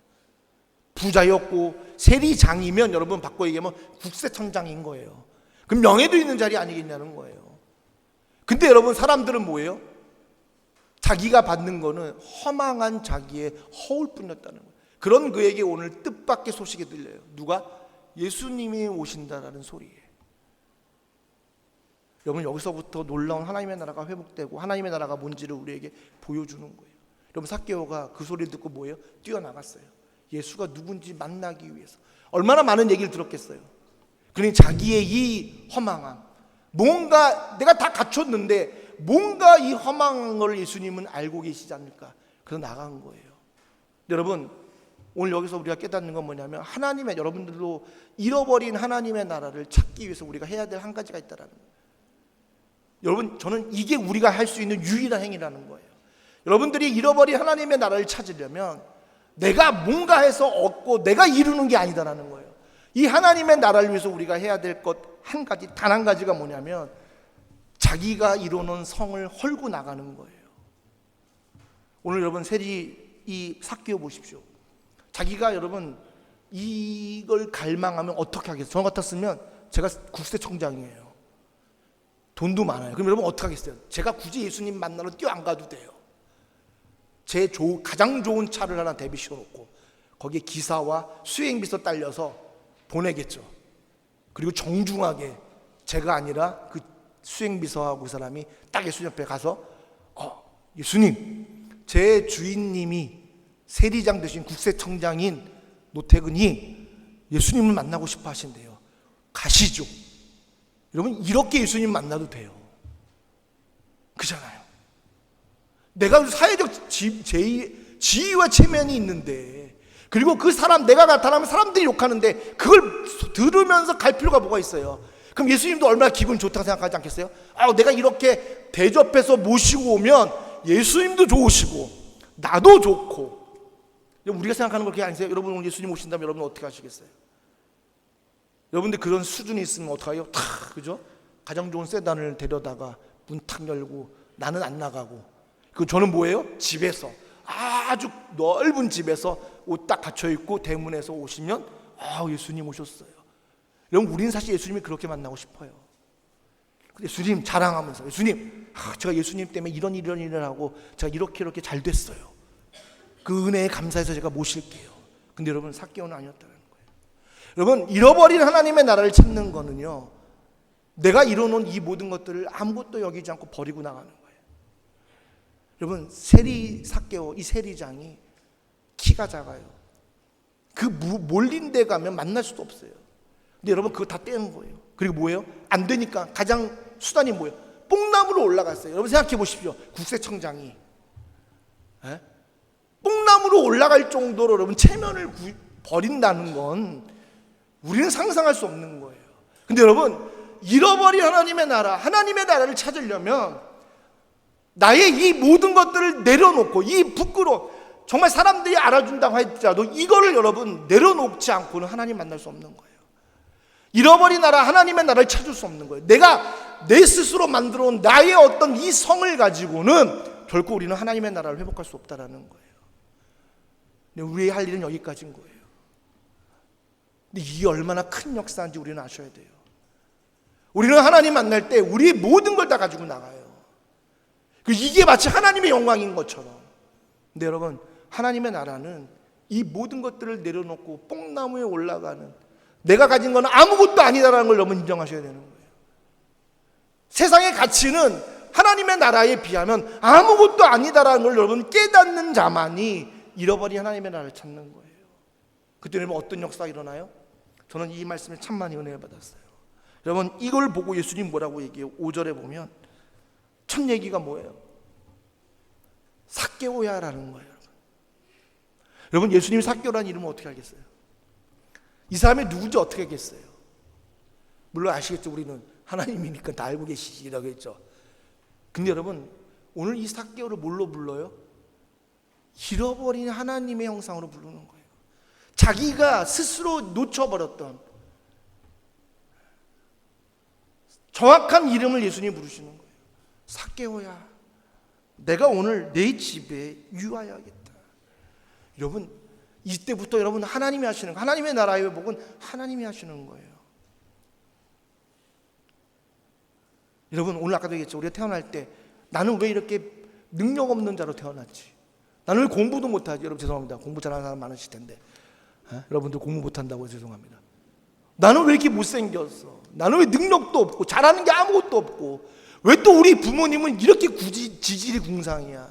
[SPEAKER 1] 부자였고 세리장이면 여러분 바꿔 얘기하면 국세청장인 거예요. 그럼 명예도 있는 자리 아니겠냐는 거예요. 근데 여러분 사람들은 뭐예요? 자기가 받는 거는 허망한 자기의 허울뿐이었다는 거예요. 그런 그에게 오늘 뜻밖의 소식이 들려요. 누가? 예수님이 오신다라는 소리예요. 여러분 여기서부터 놀라운 하나님의 나라가 회복되고 하나님의 나라가 뭔지를 우리에게 보여주는 거예요. 여러분 삭개오가 그 소리를 듣고 뭐예요? 뛰어나갔어요. 예수가 누군지 만나기 위해서. 얼마나 많은 얘기를 들었겠어요. 그러니 자기의 이 허망함, 뭔가 내가 다 갖췄는데 뭔가 이 허망한 걸 예수님은 알고 계시지 않을까. 그래서 나간 거예요. 여러분 오늘 여기서 우리가 깨닫는 건 뭐냐면 하나님의, 여러분들도 잃어버린 하나님의 나라를 찾기 위해서 우리가 해야 될 한 가지가 있다라는 거예요. 여러분 저는 이게 우리가 할 수 있는 유일한 행위라는 거예요. 여러분들이 잃어버린 하나님의 나라를 찾으려면 내가 뭔가 해서 얻고 내가 이루는 게 아니다라는 거예요. 이 하나님의 나라를 위해서 우리가 해야 될 것 한 가지, 단 한 가지가 뭐냐면 자기가 이루는 성을 헐고 나가는 거예요. 오늘 여러분 세리 이 삭개오 보십시오. 자기가 여러분 이걸 갈망하면 어떻게 하겠어요? 저 같았으면 제가 국세청장이에요. 돈도 많아요. 그럼 여러분 어떻게 하겠어요? 제가 굳이 예수님 만나러 뛰어 안 가도 돼요. 제 가장 좋은 차를 하나 대비시켜 놓고 거기에 기사와 수행비서 딸려서 보내겠죠. 그리고 정중하게 제가 아니라 그 수행비서하고 그 사람이 딱 예수님 옆에 가서 예수님, 제 주인님이 세리장 되신 국세청장인 노태근이 예수님을 만나고 싶어 하신대요. 가시죠. 여러분, 이렇게 예수님 만나도 돼요. 그잖아요. 내가 사회적 지위와 체면이 있는데, 그리고 그 사람, 내가 나타나면 사람들이 욕하는데 그걸 들으면서 갈 필요가 뭐가 있어요? 그럼 예수님도 얼마나 기분 좋다고 생각하지 않겠어요? 내가 이렇게 대접해서 모시고 오면 예수님도 좋으시고 나도 좋고. 우리가 생각하는 거 그게 아니세요? 여러분, 오늘 예수님 오신다면 여러분 어떻게 하시겠어요? 여러분들 그런 수준이 있으면 어떡해요? 그죠? 가장 좋은 세단을 데려다가 문 탁 열고 나는 안 나가고, 그 저는 뭐예요? 집에서, 아주 넓은 집에서 옷 딱 갖춰 입고 대문에서 오시면 예수님 오셨어요. 여러분, 우리는 사실 예수님이 그렇게 만나고 싶어요. 근데 예수님 자랑하면서, 예수님, 제가 예수님 때문에 이런 일을 하고 제가 이렇게 잘 됐어요. 그 은혜에 감사해서 제가 모실게요. 근데 여러분, 삭개오는 아니었다는 거예요. 여러분, 잃어버린 하나님의 나라를 찾는 거는요, 내가 이뤄놓은 이 모든 것들을 아무것도 여기지 않고 버리고 나가는 거예요. 여러분, 삭개오, 이 세리장이 키가 작아요. 그 몰린 데 가면 만날 수도 없어요. 근데 여러분, 그거 다 떼는 거예요. 그리고 뭐예요? 안 되니까 가장 수단이 뭐예요? 뽕나무로 올라갔어요. 여러분, 생각해 보십시오. 국세청장이 뽕나무로 올라갈 정도로 여러분 체면을 버린다는 건 우리는 상상할 수 없는 거예요. 근데 여러분, 잃어버린 하나님의 나라를 찾으려면 나의 이 모든 것들을 내려놓고, 이 부끄러워, 정말 사람들이 알아준다고 할지라도 이거를 여러분 내려놓지 않고는 하나님 만날 수 없는 거예요. 잃어버린 나라, 하나님의 나라를 찾을 수 없는 거예요. 내가 내 스스로 만들어 온 나의 어떤 이 성을 가지고는 결코 우리는 하나님의 나라를 회복할 수 없다라는 거예요. 근데 우리의 할 일은 여기까지인 거예요. 근데 이게 얼마나 큰 역사인지 우리는 아셔야 돼요. 우리는 하나님 만날 때 우리의 모든 걸 다 가지고 나가요. 이게 마치 하나님의 영광인 것처럼. 근데 여러분, 하나님의 나라는 이 모든 것들을 내려놓고 뽕나무에 올라가는, 내가 가진 건 아무것도 아니다라는 걸 여러분 인정하셔야 되는 거예요. 세상의 가치는 하나님의 나라에 비하면 아무것도 아니다라는 걸 여러분 깨닫는 자만이 잃어버린 하나님의 나라를 찾는 거예요. 그때 여러분 어떤 역사가 일어나요? 저는 이 말씀에 참 많이 은혜를 받았어요. 여러분, 이걸 보고 예수님 뭐라고 얘기해요? 5절에 보면 첫 얘기가 뭐예요? 삭개오야라는 거예요. 여러분, 예수님이 삭개오라는 이름을 어떻게 알겠어요? 이 사람이 누군지 어떻게 알겠어요? 물론 아시겠죠. 우리는 하나님이니까 다 알고 계시라고 했죠. 근데 여러분, 오늘 이 삭개오를 뭘로 불러요? 잃어버린 하나님의 형상으로 부르는 거예요. 자기가 스스로 놓쳐버렸던 정확한 이름을 예수님이 부르시는 거예요. 삭개오야, 내가 오늘 내 집에 유하여야겠다. 여러분, 이때부터 여러분 하나님이 하시는 거, 하나님의 나라의 회복은 하나님이 하시는 거예요. 여러분, 오늘 아까도 얘기했죠. 우리가 태어날 때 나는 왜 이렇게 능력 없는 자로 태어났지? 나는 왜 공부도 못하지? 여러분 죄송합니다. 공부 잘하는 사람 많으실 텐데 여러분들 공부 못한다고 죄송합니다. 나는 왜 이렇게 못생겼어? 나는 왜 능력도 없고 잘하는 게 아무것도 없고, 왜 또 우리 부모님은 이렇게 굳이 지질이 궁상이야?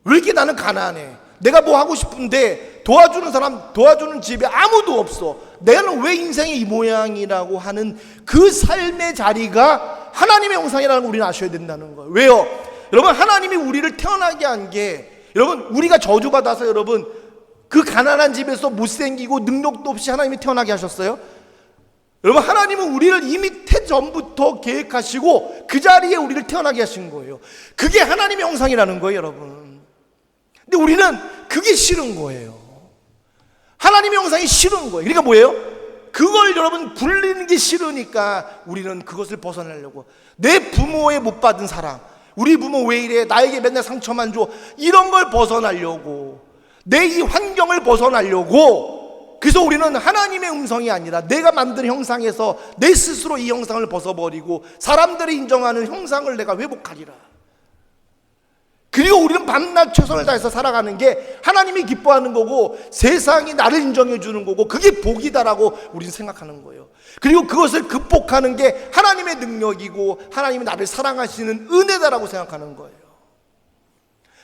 [SPEAKER 1] 왜 이렇게 나는 가난해? 내가 뭐 하고 싶은데 도와주는 사람, 도와주는 집에 아무도 없어. 내는 왜 인생이 이 모양이라고 하는 그 삶의 자리가 하나님의 형상이라는 걸 우리는 아셔야 된다는 거예요. 왜요? 여러분, 하나님이 우리를 태어나게 한 게, 여러분, 우리가 저주받아서 여러분 그 가난한 집에서 못생기고 능력도 없이 하나님이 태어나게 하셨어요? 여러분, 하나님은 우리를 이미 태전부터 계획하시고 그 자리에 우리를 태어나게 하신 거예요. 그게 하나님의 형상이라는 거예요, 여러분. 근데 우리는 그게 싫은 거예요. 하나님의 형상이 싫은 거예요. 그러니까 뭐예요? 그걸 여러분 불리는 게 싫으니까 우리는 그것을 벗어나려고, 내 부모의 못 받은 사랑, 우리 부모 왜 이래, 나에게 맨날 상처만 줘, 이런 걸 벗어나려고, 내 이 환경을 벗어나려고, 그래서 우리는 하나님의 음성이 아니라 내가 만든 형상에서 내 스스로 이 형상을 벗어버리고 사람들이 인정하는 형상을 내가 회복하리라. 그리고 우리는 밤낮 최선을 다해서 살아가는 게 하나님이 기뻐하는 거고 세상이 나를 인정해 주는 거고 그게 복이다라고 우리는 생각하는 거예요. 그리고 그것을 극복하는 게 하나님의 능력이고 하나님이 나를 사랑하시는 은혜다라고 생각하는 거예요.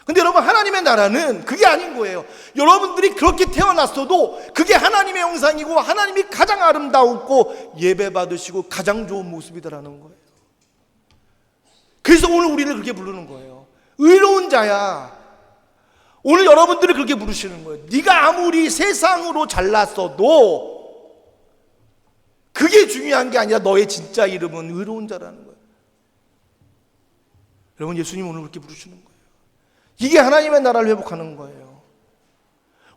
[SPEAKER 1] 근데 여러분, 하나님의 나라는 그게 아닌 거예요. 여러분들이 그렇게 태어났어도 그게 하나님의 형상이고 하나님이 가장 아름다웠고 예배받으시고 가장 좋은 모습이더라는 거예요. 그래서 오늘 우리를 그렇게 부르는 거예요. 의로운 자야. 오늘 여러분들을 그렇게 부르시는 거예요. 네가 아무리 세상으로 잘났어도 그게 중요한 게 아니라 너의 진짜 이름은 의로운 자라는 거예요. 여러분, 예수님 오늘 그렇게 부르시는 거예요. 이게 하나님의 나라를 회복하는 거예요.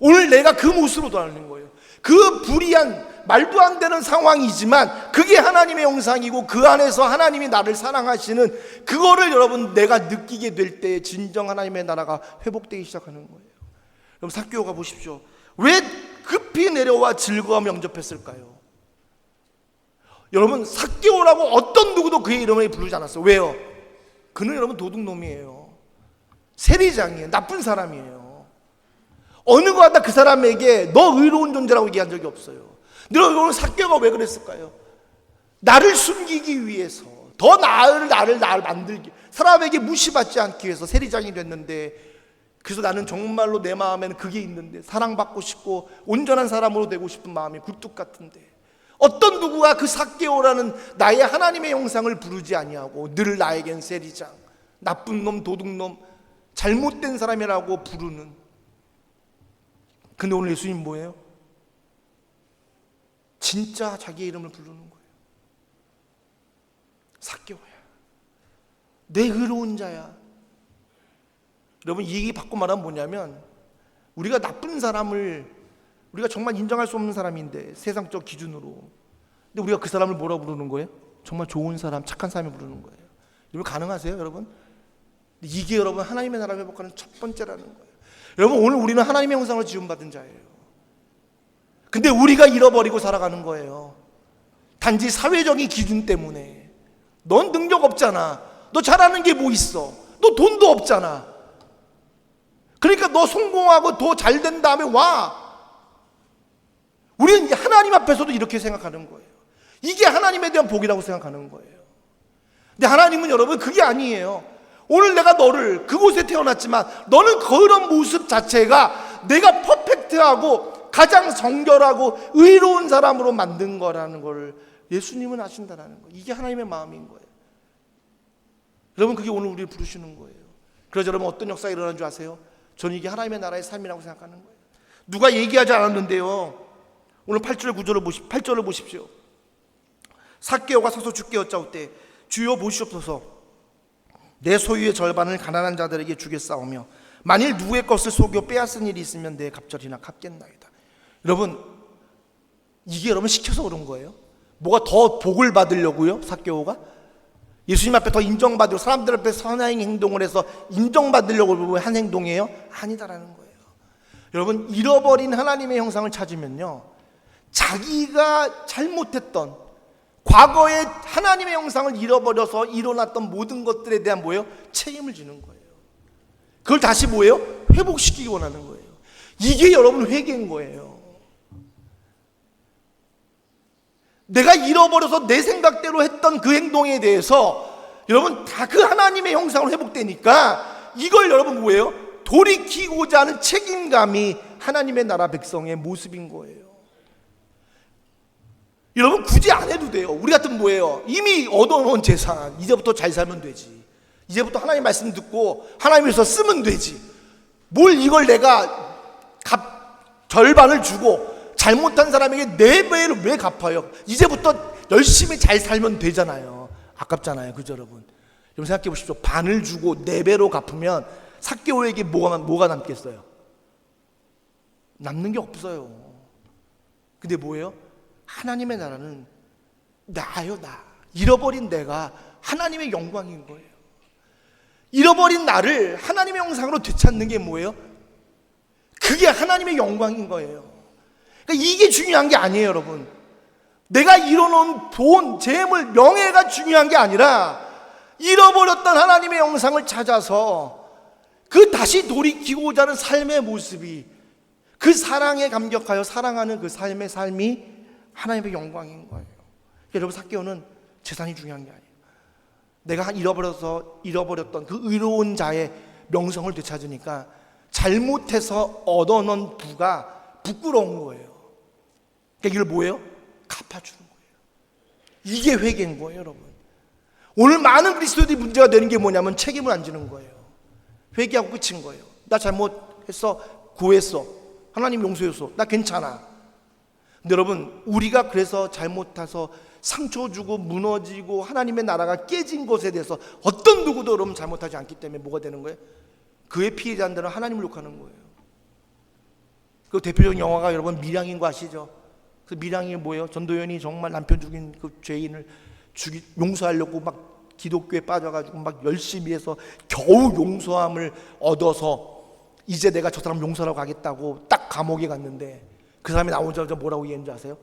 [SPEAKER 1] 오늘 내가 그 모습으로 돌아가는 거예요. 그 불의한 말도 안 되는 상황이지만 그게 하나님의 형상이고 그 안에서 하나님이 나를 사랑하시는 그거를 여러분 내가 느끼게 될 때 진정 하나님의 나라가 회복되기 시작하는 거예요. 여러분, 삭개오가 보십시오. 왜 급히 내려와 즐거움 영접했을까요? 여러분, 삭개오라고 어떤 누구도 그의 이름을 부르지 않았어요. 왜요? 그는 여러분 도둑놈이에요. 세리장이에요. 나쁜 사람이에요. 어느 거하다 그 사람에게 너 의로운 존재라고 얘기한 적이 없어요. 근데 오늘 삭개오가 왜 그랬을까요? 나를 숨기기 위해서, 더 나를 만들기, 사람에게 무시받지 않기 위해서 세리장이 됐는데, 그래서 나는 정말로 내 마음에는 그게 있는데 사랑받고 싶고 온전한 사람으로 되고 싶은 마음이 굴뚝 같은데 어떤 누구가 그 삭개오라는 나의 하나님의 형상을 부르지 아니하고 늘 나에겐 세리장, 나쁜 놈, 도둑놈, 잘못된 사람이라고 부르는. 근데 오늘 예수님 뭐예요? 진짜 자기의 이름을 부르는 거예요. 삭개오야, 내 의로운 자야. 여러분, 이 얘기 바꿔 말하면 뭐냐면, 우리가 나쁜 사람을 우리가 정말 인정할 수 없는 사람인데 세상적 기준으로, 근데 우리가 그 사람을 뭐라고 부르는 거예요? 정말 좋은 사람, 착한 사람이 부르는 거예요. 여러분, 가능하세요 여러분? 이게 여러분 하나님의 나라 회복하는 첫 번째라는 거예요. 여러분, 오늘 우리는 하나님의 형상으로 지음받은 자예요. 근데 우리가 잃어버리고 살아가는 거예요. 단지 사회적인 기준 때문에. 넌 능력 없잖아. 너 잘하는 게 뭐 있어? 너 돈도 없잖아. 그러니까 너 성공하고 더 잘 된 다음에 와. 우리는 하나님 앞에서도 이렇게 생각하는 거예요. 이게 하나님에 대한 복이라고 생각하는 거예요. 근데 하나님은 여러분 그게 아니에요. 오늘 내가 너를 그곳에 태어났지만 너는 그런 모습 자체가 내가 퍼펙트하고 가장 정결하고 의로운 사람으로 만든 거라는 걸 예수님은 아신다는 거예요. 이게 하나님의 마음인 거예요. 여러분, 그게 오늘 우리를 부르시는 거예요. 그래서 여러분, 어떤 역사가 일어난 줄 아세요? 저는 이게 하나님의 나라의 삶이라고 생각하는 거예요. 누가 얘기하지 않았는데요, 오늘 8절을 보십시오. 삭개오가 서서 주께 여짜오되 주여 보시옵소서, 내 소유의 절반을 가난한 자들에게 주겠사오며 만일 누구의 것을 속여 빼앗은 일이 있으면 내 갑절이나 갚겠나이다. 여러분, 이게 여러분 시켜서 그런 거예요? 뭐가 더 복을 받으려고요? 삭개오가? 예수님 앞에 더 인정받으려고, 사람들 앞에 선한 행동을 해서 인정받으려고 한 행동이에요? 아니다라는 거예요. 여러분, 잃어버린 하나님의 형상을 찾으면요, 자기가 잘못했던 과거의 하나님의 형상을 잃어버려서 일어났던 모든 것들에 대한 뭐예요? 책임을 지는 거예요. 그걸 다시 뭐예요? 회복시키기 원하는 거예요. 이게 여러분 회개인 거예요. 내가 잃어버려서 내 생각대로 했던 그 행동에 대해서 여러분 다 그 하나님의 형상으로 회복되니까 이걸 여러분 뭐예요? 돌이키고자 하는 책임감이 하나님의 나라 백성의 모습인 거예요. 여러분, 굳이 안 해도 돼요. 우리 같은 뭐예요? 이미 얻어놓은 재산, 이제부터 잘 살면 되지. 이제부터 하나님 말씀 듣고 하나님에서 쓰면 되지. 뭘 이걸 내가 절반을 주고 잘못한 사람에게 4배를 왜 갚아요? 이제부터 열심히 잘 살면 되잖아요. 아깝잖아요. 그죠 여러분? 여러분 생각해 보십시오. 반을 주고 4배로 갚으면 삭개오에게 뭐가 남겠어요? 남는 게 없어요. 근데 뭐예요? 하나님의 나라는 나요, 나. 잃어버린 내가 하나님의 영광인 거예요. 잃어버린 나를 하나님의 형상으로 되찾는 게 뭐예요? 그게 하나님의 영광인 거예요. 그러니까 이게 중요한 게 아니에요, 여러분. 내가 잃어놓은 돈, 재물, 명예가 중요한 게 아니라 잃어버렸던 하나님의 형상을 찾아서 그 다시 돌이키고자 하는 삶의 모습이, 그 사랑에 감격하여 사랑하는 그 삶의 삶이 하나님의 영광인 거예요. 여러분, 삭개오는 재산이 중요한 게 아니에요. 내가 잃어버렸던 그 의로운 자의 명성을 되찾으니까 잘못해서 얻어놓은 부가 부끄러운 거예요. 그러니까 이걸 뭐예요? 갚아주는 거예요. 이게 회개인 거예요, 여러분. 오늘 많은 그리스도인들이 문제가 되는 게 뭐냐면 책임을 안 지는 거예요. 회개하고 끝인 거예요. 나 잘못했어, 구했어, 하나님 용서했어, 나 괜찮아. 근데 여러분, 우리가 그래서 잘못해서 상처 주고 무너지고 하나님의 나라가 깨진 것에 대해서 어떤 누구도 여러분 잘못하지 않기 때문에 뭐가 되는 거예요? 그의 피해자들은 하나님을 욕하는 거예요. 그 대표적인 영화가 여러분 밀양인 거 아시죠? 그 밀양이 뭐예요? 전도연이 정말 남편 죽인 그 죄인을 용서하려고 막 기독교에 빠져가지고 막 열심히 해서 겨우 용서함을 얻어서 이제 내가 저 사람 용서하러 가겠다고 딱 감옥에 갔는데 그 사람이 나오자마자 뭐라고 얘기했는지 아세요?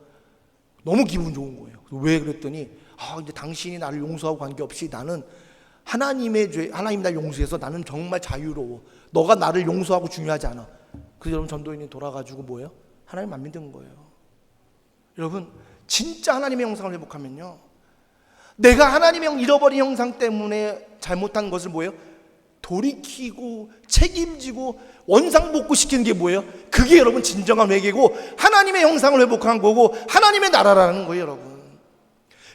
[SPEAKER 1] 너무 기분 좋은 거예요. 왜 그랬더니 이제 당신이 나를 용서하고 관계없이 나는 하나님의 죄, 하나님 날 용서해서 나는 정말 자유로워. 너가 나를 용서하고 중요하지 않아. 그래서 여러분 전도인이 돌아가지고 뭐예요? 하나님 안 믿은 거예요. 여러분 진짜 하나님의 형상을 회복하면요, 내가 하나님의 잃어버린 형상 때문에 잘못한 것을 뭐예요? 돌이키고 책임지고 원상복구시키는 게 뭐예요? 그게 여러분 진정한 회개고 하나님의 형상을 회복한 거고 하나님의 나라라는 거예요, 여러분.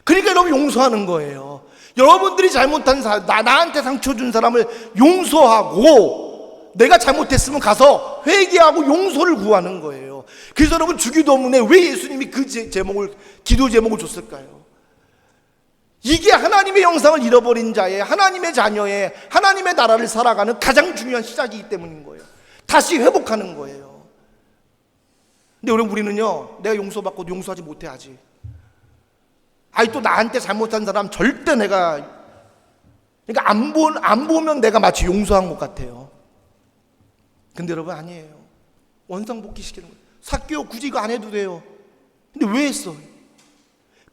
[SPEAKER 1] 그러니까 여러분 용서하는 거예요. 여러분들이 잘못한 나한테 상처 준 사람을 용서하고 내가 잘못했으면 가서 회개하고 용서를 구하는 거예요. 그래서 여러분 주기도문에 왜 예수님이 그 제목을 기도 제목을 줬을까요? 이게 하나님의 형상을 잃어버린 자의, 하나님의 자녀의, 하나님의 나라를 살아가는 가장 중요한 시작이기 때문인 거예요. 다시 회복하는 거예요. 근데 우리는요, 내가 용서받고 용서하지 못해 하지. 또 나한테 잘못한 사람 절대 내가, 그러니까 안 보면 내가 마치 용서한 것 같아요. 근데 여러분 아니에요. 원상복귀 시키는 거예요. 삭개오 굳이 이거 안 해도 돼요. 근데 왜 했어?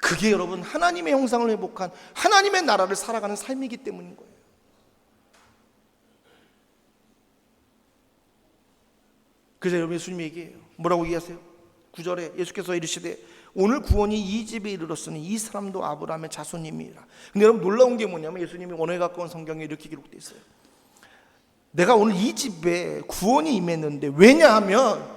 [SPEAKER 1] 그게 여러분 하나님의 형상을 회복한 하나님의 나라를 살아가는 삶이기 때문인 거예요. 그래서 여러분 예수님이 얘기해요. 뭐라고 얘기하세요? 9절에 예수께서 이르시되 오늘 구원이 이 집에 이르렀으니 이 사람도 아브라함의 자손임이라. 근데 여러분 놀라운 게 뭐냐면 예수님이 원어에 가까운 성경에 이렇게 기록되어 있어요. 내가 오늘 이 집에 구원이 임했는데, 왜냐하면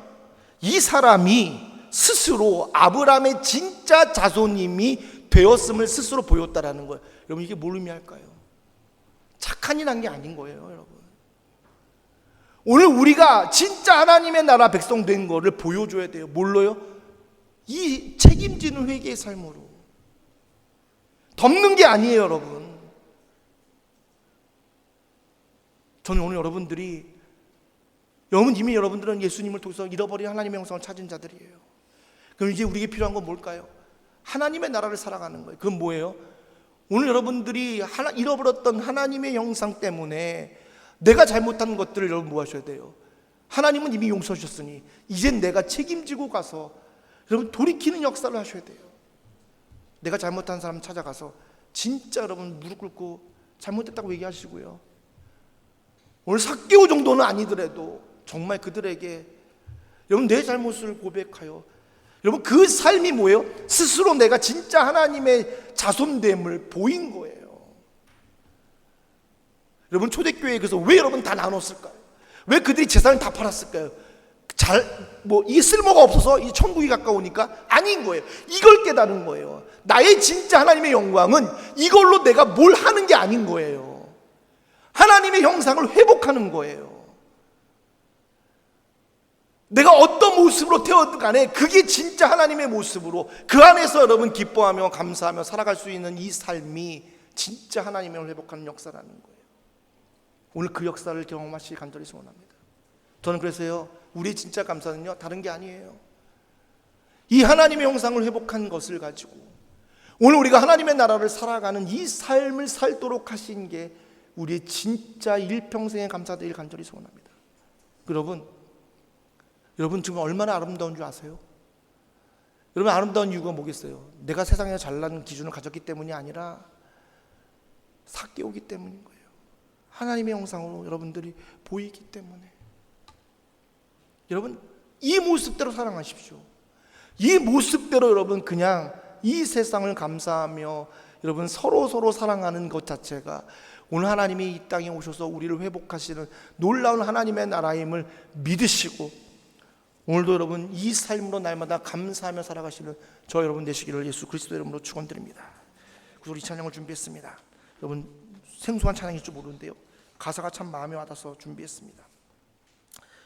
[SPEAKER 1] 이 사람이 스스로 아브라함의 진짜 자손님이 되었음을 스스로 보였다라는 거예요. 여러분 이게 뭘 의미할까요? 착한 일 한 게 아닌 거예요, 여러분. 오늘 우리가 진짜 하나님의 나라 백성 된 거를 보여줘야 돼요. 뭘로요? 이 책임지는 회개의 삶으로. 덮는 게 아니에요, 여러분. 저는 오늘 이미 여러분들은 예수님을 통해서 잃어버린 하나님의 형상을 찾은 자들이에요. 그럼 이제 우리에게 필요한 건 뭘까요? 하나님의 나라를 살아가는 거예요. 그건 뭐예요? 오늘 여러분들이 잃어버렸던 하나님의 형상 때문에 내가 잘못한 것들을 여러분 뭐 하셔야 돼요? 하나님은 이미 용서해 주셨으니 이젠 내가 책임지고 가서 여러분 돌이키는 역사를 하셔야 돼요. 내가 잘못한 사람 찾아가서 진짜 여러분 무릎 꿇고 잘못했다고 얘기하시고요. 오늘 삭개오 정도는 아니더라도 정말 그들에게 여러분 내 잘못을 고백하여, 여러분 그 삶이 뭐예요? 스스로 내가 진짜 하나님의 자손됨을 보인 거예요. 여러분 초대교회에 그래서 왜 여러분 다 나눴을까요? 왜 그들이 재산을 다 팔았을까요? 이게 쓸모가 없어서 이 천국이 가까우니까? 아닌 거예요. 이걸 깨달은 거예요. 나의 진짜 하나님의 영광은 이걸로 내가 뭘 하는 게 아닌 거예요. 하나님의 형상을 회복하는 거예요. 내가 어떤 모습으로 태어든 간에 그게 진짜 하나님의 모습으로 그 안에서 여러분 기뻐하며 감사하며 살아갈 수 있는 이 삶이 진짜 하나님을 회복하는 역사라는 거예요. 오늘 그 역사를 경험하시기 간절히 소원합니다. 저는 그래서요, 우리의 진짜 감사는요 다른 게 아니에요. 이 하나님의 형상을 회복한 것을 가지고 오늘 우리가 하나님의 나라를 살아가는 이 삶을 살도록 하신 게 우리의 진짜 일평생의 감사드릴 간절히 소원합니다. 여러분 지금 얼마나 아름다운 줄 아세요? 여러분 아름다운 이유가 뭐겠어요? 내가 세상에 잘난 기준을 가졌기 때문이 아니라 삭개오기 때문인 거예요. 하나님의 형상으로 여러분들이 보이기 때문에. 여러분 이 모습대로 사랑하십시오. 이 모습대로 여러분 그냥 이 세상을 감사하며 여러분 서로 사랑하는 것 자체가 오늘 하나님이 이 땅에 오셔서 우리를 회복하시는 놀라운 하나님의 나라임을 믿으시고 오늘도 여러분 이 삶으로 날마다 감사하며 살아가시는 저 여러분 되시기를 예수 그리스도 이름으로 축원드립니다. 그래서 우리 찬양을 준비했습니다. 여러분 생소한 찬양일 줄 모르는데요, 가사가 참 마음에 와닿아서 준비했습니다.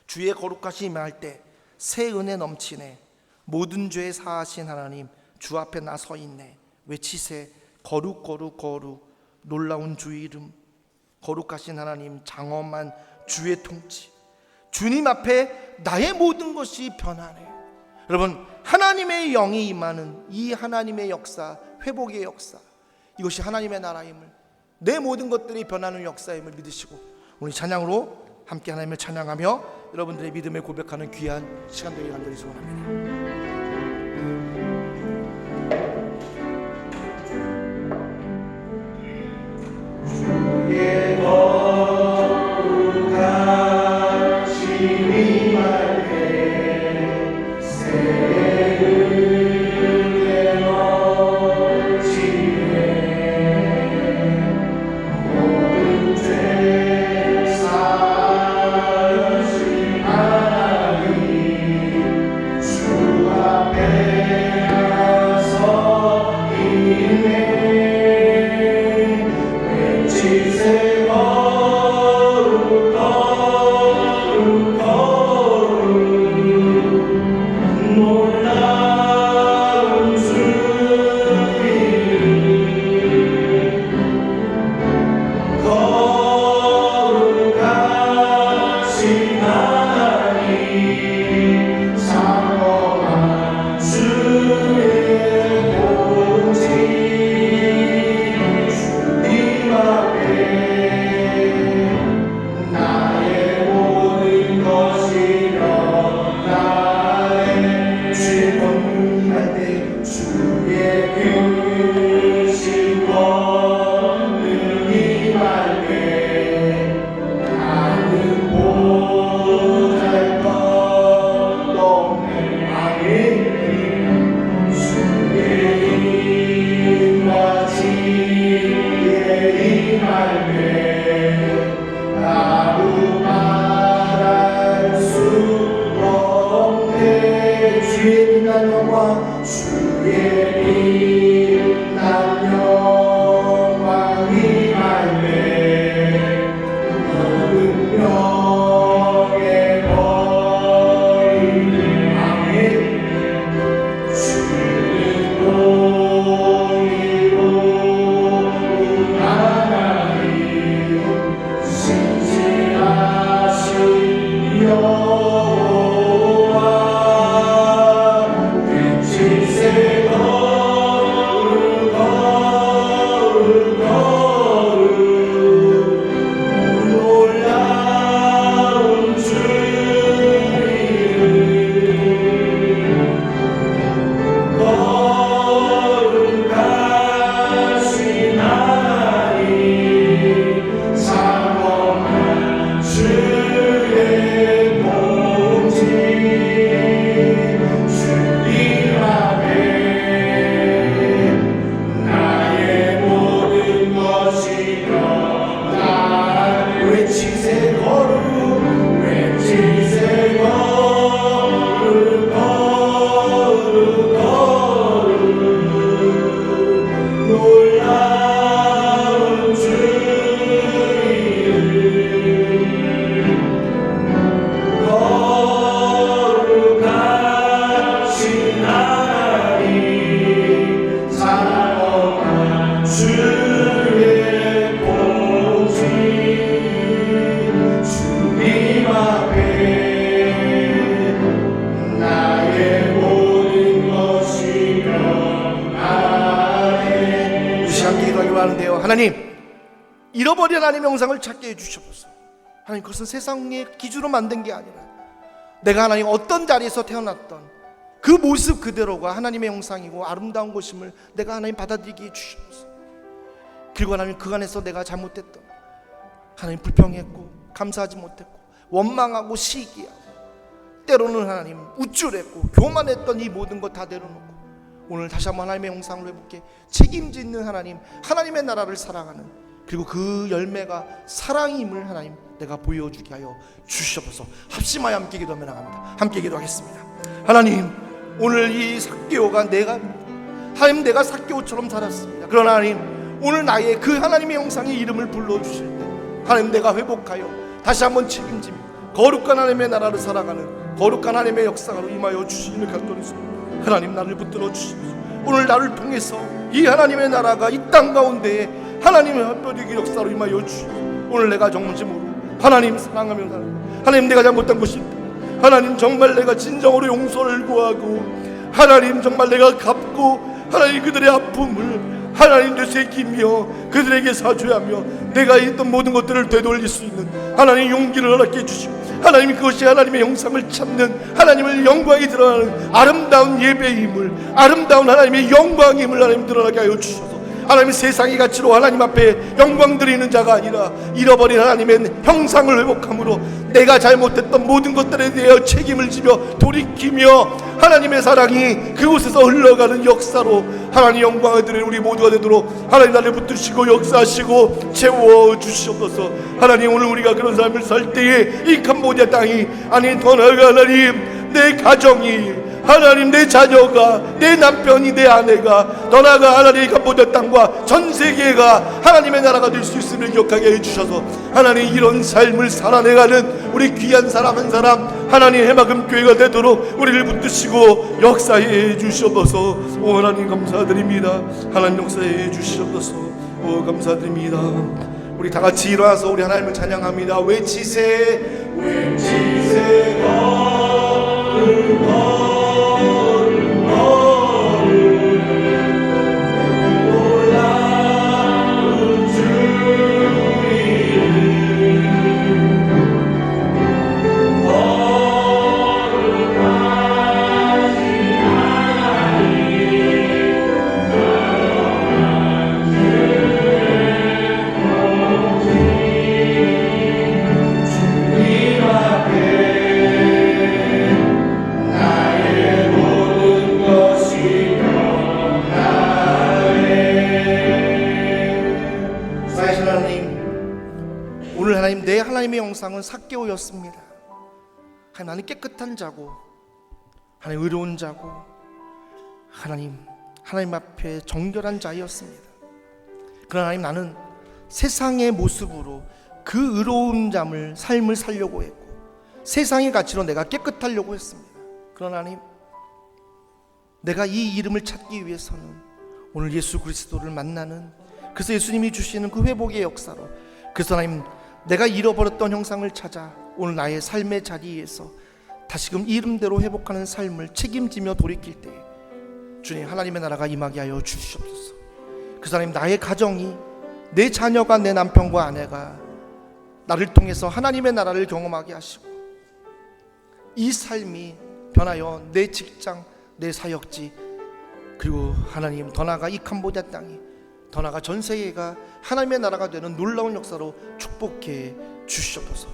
[SPEAKER 1] 주의 거룩하시 임할 때 새 은혜 넘치네, 모든 죄 사하신 하나님 주 앞에 나 서 있네. 외치세 거룩 거룩 거룩 놀라운 주의 이름. 거룩하신 하나님 장엄한 주의 통치, 주님 앞에 나의 모든 것이 변하네. 여러분 하나님의 영이 임하는 이 하나님의 역사, 회복의 역사, 이것이 하나님의 나라임을, 내 모든 것들이 변하는 역사임을 믿으시고 오늘 찬양으로 함께 하나님을 찬양하며 여러분들의 믿음을 고백하는 귀한 시간 되길 간절히 소원합니다. 하나님, 잃어버린 하나님의 형상을 찾게 해주셔서 하나님, 그것은 세상의 기준으로 만든 게 아니라 내가 하나님 어떤 자리에서 태어났던 그 모습 그대로가 하나님의 형상이고 아름다운 것임을 내가 하나님 받아들이게 해주셔서, 그리고 하나님 그 안에서 내가 잘못했던, 하나님 불평했고 감사하지 못했고 원망하고 시기하고 때로는 하나님 우쭐했고 교만했던 이 모든 것 다 내려놓고 오늘 다시 한번 하나님의 형상을 회복해 책임지는 하나님, 하나님의 나라를 사랑하는 그리고 그 열매가 사랑임을 하나님 내가 보여주게 하여 주시옵소서. 합심하여 함께 기도하며 나갑니다. 함께 기도하겠습니다. 하나님, 오늘 이 삭개오가 하나님, 내가 삭개오처럼 살았습니다. 그러나 하나님, 오늘 나의 그 하나님의 형상의 이름을 불러주실 때 하나님, 내가 회복하여 다시 한번 책임지며 거룩한 하나님의 나라를 살아가는 거룩한 하나님의 역사로 임하여 주시기를 간절히 하나님, 나를 붙들어 주시옵소서. 오늘 나를 통해서 이 하나님의 나라가 이 땅 가운데에 하나님의 합별의 역사로 임하여 주시옵소서. 오늘 내가 정심으로 하나님 사랑하며 살아가는, 하나님, 내가 잘못한 것이 하나님, 정말 내가 진정으로 용서를 구하고 하나님, 정말 내가 갚고 하나님, 그들의 아픔을 하나님 되새기며 그들에게 사죄하며 내가 있던 모든 것들을 되돌릴 수 있는 하나님 용기를 허락해 주시고, 하나님, 그것이 하나님의 형상을 찾는 하나님을 영광이 드러나는 아름다운 예배임을, 아름다운 하나님의 영광임을 하나님 드러나게 하여 주셔서 하나님, 세상의 가치로 하나님 앞에 영광 드리는 자가 아니라 잃어버린 하나님의 형상을 회복함으로 내가 잘못했던 모든 것들에 대하여 책임을 지며 돌이키며 하나님의 사랑이 그곳에서 흘러가는 역사로 하나님 영광을 드리는 우리 모두가 되도록 하나님, 나를 붙드시고 역사하시고 채워주시옵소서. 하나님, 오늘 우리가 그런 삶을 살 때에 이 캄보디아 땅이, 아니 더 나아가 하나님, 내 가정이, 하나님, 내 자녀가, 내 남편이, 내 아내가, 더 나아가 하나님, 캄보디아 땅과 전 세계가 하나님의 나라가 될 수 있음을 기억하게 해주셔서 하나님, 이런 삶을 살아내가는 우리 귀한 사람 한 사람 하나님 해마금 교회가 되도록 우리를 붙드시고 역사해 주시옵소서. 오 하나님, 감사드립니다. 하나님, 역사해 주시옵소서. 오 감사드립니다. 우리 다 같이 일어나서 우리 하나님을 찬양합니다. 외치세, 외치세, 하나님의 형상은 삭개오였습니다. 하나님, 나는 깨끗한 자고 하나님, 의로운 자고 하나님 앞에 정결한 자였습니다. 그러나 하나님, 나는 세상의 모습으로 그 의로운 삶을 살려고 했고 세상의 가치로 내가 깨끗하려고 했습니다. 그러나 하나님, 내가 이 이름을 찾기 위해서는 오늘 예수 그리스도를 만나는, 그래서 예수님이 주시는 그 회복의 역사로, 그래서 하나님, 내가 잃어버렸던 형상을 찾아 오늘 나의 삶의 자리에서 다시금 이름대로 회복하는 삶을 책임지며 돌이킬 때 주님, 하나님의 나라가 임하게 하여 주시옵소서. 그래서 하나님, 나의 가정이, 내 자녀가, 내 남편과 아내가 나를 통해서 하나님의 나라를 경험하게 하시고 이 삶이 변하여 내 직장, 내 사역지, 그리고 하나님, 더 나아가 이 캄보디아 땅이, 더 나아가 전 세계가 하나님의 나라가 되는 놀라운 역사로 축복해 주시옵소서.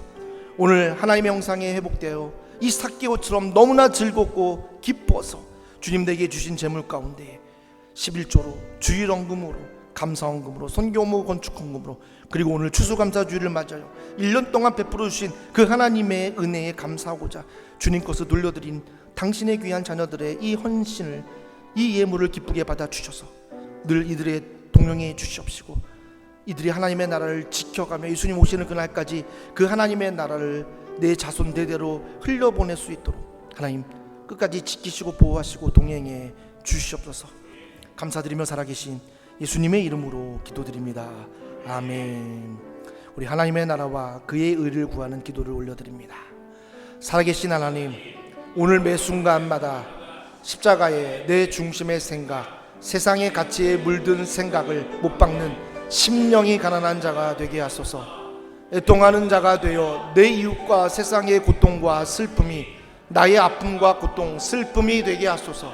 [SPEAKER 1] 오늘 하나님의 형상에 회복되어 이 삭개오처럼 너무나 즐겁고 기뻐서 주님 내게 주신 재물 가운데 11조로 주일헌금으로, 감사헌금으로, 선교모 건축헌금으로, 그리고 오늘 추수감사주일을 맞아요 1년 동안 베풀어 주신 그 하나님의 은혜에 감사하고자 주님 것을 돌려드린 당신의 귀한 자녀들의 이 헌신을, 이 예물을 기쁘게 받아 주셔서 늘 이들의 동행해 주시옵시고 이들이 하나님의 나라를 지켜가며 예수님 오시는 그날까지 그 하나님의 나라를 내 자손 대대로 흘려보낼 수 있도록 하나님 끝까지 지키시고 보호하시고 동행해 주시옵소서. 감사드리며 살아계신 예수님의 이름으로 기도드립니다. 아멘. 우리 하나님의 나라와 그의 의를 구하는 기도를 올려드립니다. 살아계신 하나님, 오늘 매 순간마다 십자가에 내 중심의 생각, 세상의 가치에 물든 생각을 못 박는 심령이 가난한 자가 되게 하소서. 애통하는 자가 되어 내 이웃과 세상의 고통과 슬픔이 나의 아픔과 고통, 슬픔이 되게 하소서.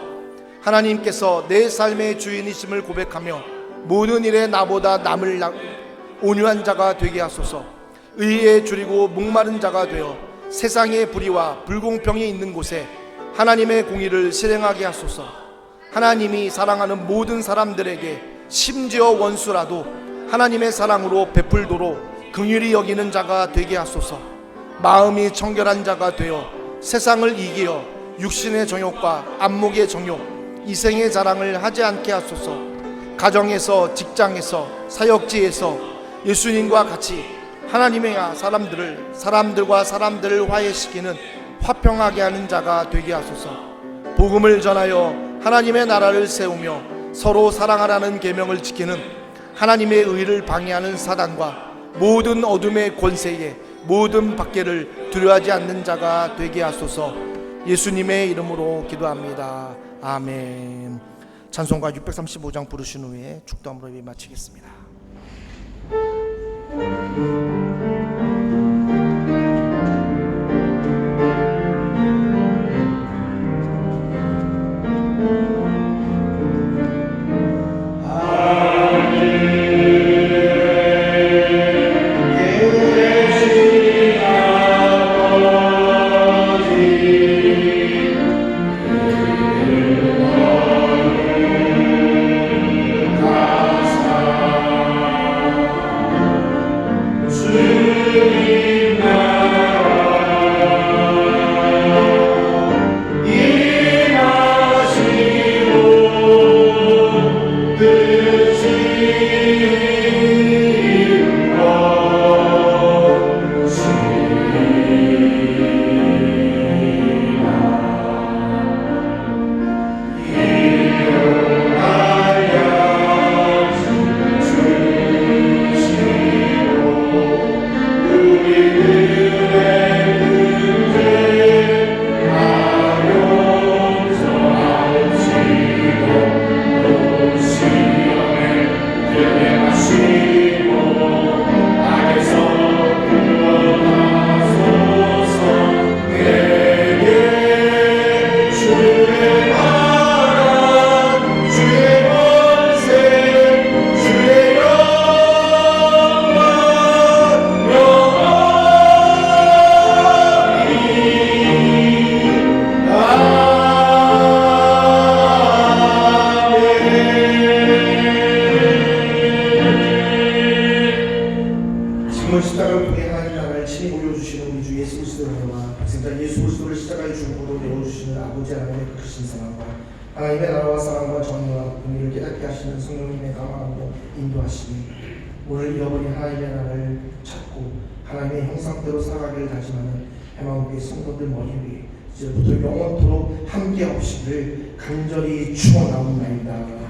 [SPEAKER 1] 하나님께서 내 삶의 주인이심을 고백하며 모든 일에 나보다 남을 온유한 자가 되게 하소서. 의에 줄이고 목마른 자가 되어 세상의 불의와 불공평이 있는 곳에 하나님의 공의를 실행하게 하소서. 하나님이 사랑하는 모든 사람들에게 심지어 원수라도 하나님의 사랑으로 베풀도록 긍휼히 여기는 자가 되게 하소서. 마음이 청결한 자가 되어 세상을 이기어 육신의 정욕과 안목의 정욕, 이생의 자랑을 하지 않게 하소서. 가정에서, 직장에서, 사역지에서 예수님과 같이 하나님의 사람들과 사람들을 화해시키는 화평하게 하는 자가 되게 하소서. 복음을 전하여 하나님의 나라를 세우며 서로 사랑하라는 계명을 지키는 하나님의 의를 방해하는 사단과 모든 어둠의 권세에 모든 박해를 두려워하지 않는 자가 되게 하소서. 예수님의 이름으로 기도합니다. 아멘. 찬송가 635장 부르신 후에 축도함으로 예배 마치겠습니다. 십자가를 통해 하나님 나라를 친히 보여주시는 우리 주 예수 그리스도의 은혜와 백성자 예수 그리스도를 십자가의 죽음으로 내어주시는 아버지 하나님의 그 크신 사랑과 하나님의 나라와 사랑과 정의와 공의를 깨닫게 하시는 성령님의 감화하고 인도하시니 오늘 잃어버린 하나님의 나라를 찾고 하나님의 형상대로 살아가기를 다짐하는 해마음교회 성도들 머리 위에 이제부터 영원토록 함께 없이를 간절히 축원하옵나이다.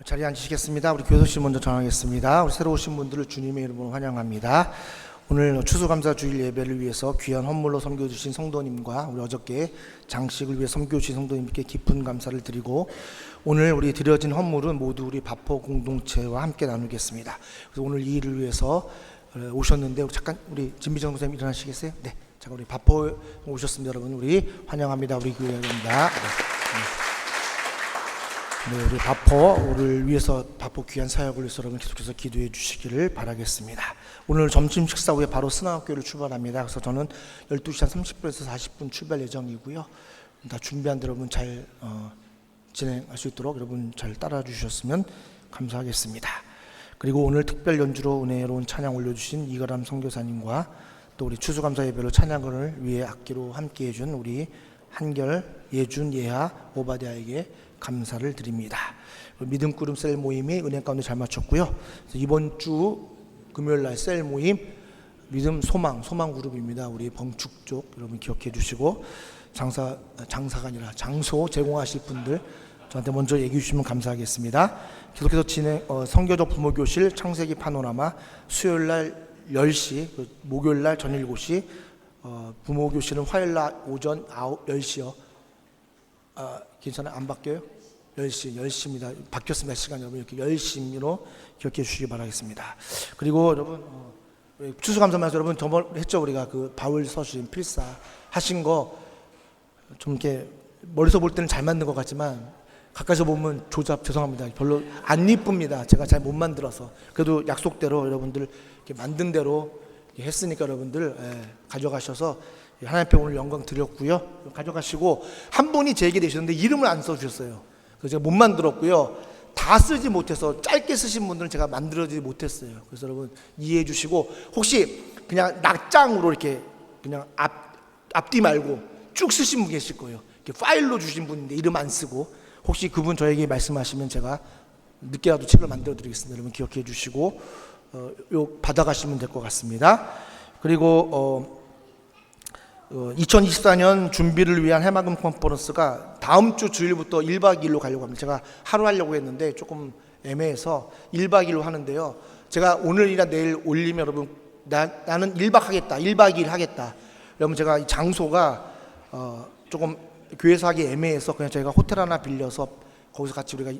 [SPEAKER 1] 자리에 앉으시겠습니다. 우리 교도실 먼저 전하겠습니다. 우리 새로 오신 분들을 주님의 이름으로 환영합니다. 오늘 추수감사 주일 예배를 위해서 귀한 헌물로 섬겨주신 성도님과 우리 어저께 장식을 위해 섬겨주신 성도님께 깊은 감사를 드리고 오늘 우리 드려진 헌물은 모두 우리 바포 공동체와 함께 나누겠습니다. 그래서 오늘 이 일을 위해서 오셨는데 잠깐 우리 진비정 선생님 일어나시겠어요? 네, 잠깐 우리 바포 오셨습니다. 여러분 우리 환영합니다. 우리 교회입니다. 네, 우리 바포를 위해서 바포 귀한 사역을 위해서 여러분 계속해서 기도해 주시기를 바라겠습니다. 오늘 점심 식사 후에 바로 스나학교를 출발합니다. 그래서 저는 12시 한 30분에서 40분 출발 예정이고요. 다 준비한 데 여러분 잘 진행할 수 있도록 여러분 잘 따라 주셨으면 감사하겠습니다. 그리고 오늘 특별 연주로 은혜로운 찬양 올려주신 이가람 선교사님과 또 우리 추수감사 예배로 찬양을 위해 악기로 함께 해준 우리 한결, 예준, 예하, 오바댜에게 감사를 드립니다. 믿음꾸름 셀 모임이 은혜 가운데 잘 마쳤고요. 이번 주 금요일날 셀 모임 믿음 소망 그룹입니다. 우리 범축 쪽 여러분 기억해 주시고 장사가 아니라 장소 제공하실 분들 저한테 먼저 얘기해 주시면 감사하겠습니다. 계속해서 선교적 부모교실 창세기 파노라마 수요일날 10시 목요일날 저녁 7시 부모 교실은 화요일 날 오전 10시요. 괜찮아요? 안 바뀌어요? 10시입니다. 바뀌었습니다. 시간이 여러분 이렇게 10시로 기억해 주시기 바라겠습니다. 그리고 여러분 추수감사면서 여러분 저번 했죠. 우리가 그 바울 서신 필사 하신 거 좀 이렇게 멀리서 볼 때는 잘 만든 것 같지만 가까이서 보면 조잡 죄송합니다. 별로 안 이쁩니다. 제가 잘 못 만들어서 그래도 약속대로 여러분들 이렇게 만든 대로 했으니까 여러분들 가져가셔서 하나님 앞에 오늘 영광 드렸고요. 가져가시고 한 분이 제 얘기 되셨는데 이름을 안 써주셨어요. 그래서 제가 못 만들었고요. 다 쓰지 못해서 짧게 쓰신 분들은 제가 만들어지지 못했어요. 그래서 여러분 이해해 주시고 혹시 그냥 낙장으로 이렇게 그냥 앞뒤 말고 쭉 쓰신 분 계실 거예요. 이렇게 파일로 주신 분인데 이름 안 쓰고 혹시 그분 저에게 말씀하시면 제가 늦게라도 책을 만들어 드리겠습니다. 여러분 기억해 주시고 요 받아가시면 될 것 같습니다. 그리고 2024년 준비를 위한 해마금 컨퍼런스가 다음 주 주일부터 1박 2일로 가려고 합니다. 제가 하루 하려고 했는데 조금 애매해서 1박 2일로 하는데요. 제가 오늘이나 내일 올리면 여러분 나는 1박 하겠다. 1박 2일 하겠다. 여러분 제가 이 장소가 조금 교회에서 하기 애매해서 그냥 저희가 호텔 하나 빌려서 거기서 같이 우리가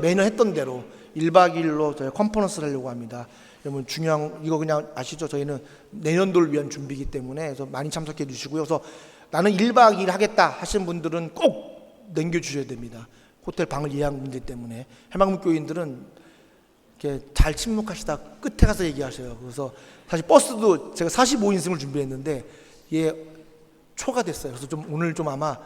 [SPEAKER 1] 매년 했던 대로 1박 2일로 저희 컨퍼런스를 하려고 합니다. 여러분 중요한 이거 그냥 아시죠? 저희는 내년도를 위한 준비이기 때문에 그래서 많이 참석해 주시고요. 그래서 나는 1박 2일 하겠다 하신 분들은 꼭 남겨주셔야 됩니다. 호텔 방을 예약 문제 때문에 해마금 교인들은 이렇게 잘 침묵하시다 끝에 가서 얘기하셔요. 그래서 사실 버스도 제가 45인승을 준비했는데 초가 됐어요. 그래서 좀 오늘 좀 아마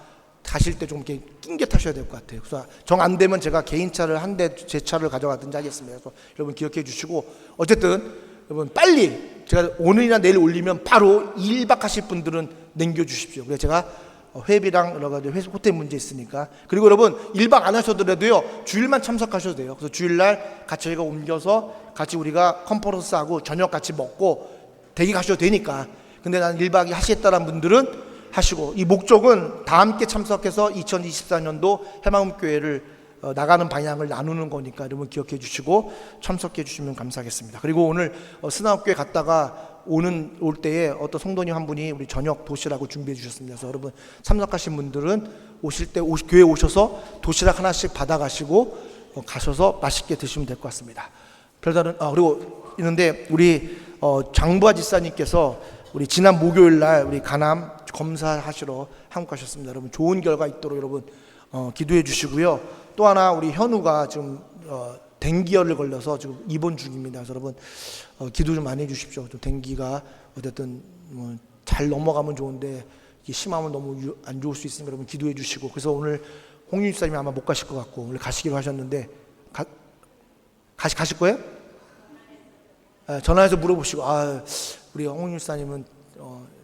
[SPEAKER 1] 가실 때 좀 이렇게 낑겨 타셔야 될 것 같아요. 그래서 정 안 되면 제가 개인 차를 한 대 제 차를 가져가든지 하겠습니다. 그래서 여러분 기억해 주시고 어쨌든 여러분 빨리 제가 오늘이나 내일 올리면 바로 1박 하실 분들은 남겨 주십시오. 그래서 제가 회비랑 여러 가지 호텔 문제 있으니까 그리고 여러분 1박 안 하셔더라도요 주일만 참석하셔도 돼요. 그래서 주일날 같이 저희가 옮겨서 같이 우리가 컨퍼런스하고 저녁 같이 먹고 대기 가셔도 되니까. 근데 나는 1박 2일 하시겠다는 분들은 하시고 이 목적은 다 함께 참석해서 2024년도 해마음교회를 나가는 방향을 나누는 거니까 여러분 기억해 주시고 참석해 주시면 감사하겠습니다. 그리고 오늘 스나업교회 갔다가 올 때에 어떤 성도님 한 분이 우리 저녁 도시락을 준비해 주셨습니다. 그래서 여러분 참석하신 분들은 오실 때 교회 오셔서 도시락 하나씩 받아가시고 가셔서 맛있게 드시면 될 것 같습니다. 별다른 그리고 있는데 우리 장부아 지사님께서 우리 지난 목요일 날 우리 간암 검사하시러 한국 가셨습니다. 여러분 좋은 결과 있도록 여러분 기도해 주시고요. 또 하나 우리 현우가 지금 댕기열을 걸려서 지금 입원 중입니다. 그래서 여러분 기도 좀 많이 해 주십시오. 좀 댕기가 어쨌든 잘 넘어가면 좋은데 심하면 너무 안 좋을 수 있으니까 여러분 기도해 주시고 그래서 오늘 홍윤 집사님이 아마 못 가실 것 같고 오늘 가시기로 하셨는데 가실 거예요? 전화해서 물어보시고 우리 홍윤 집사님은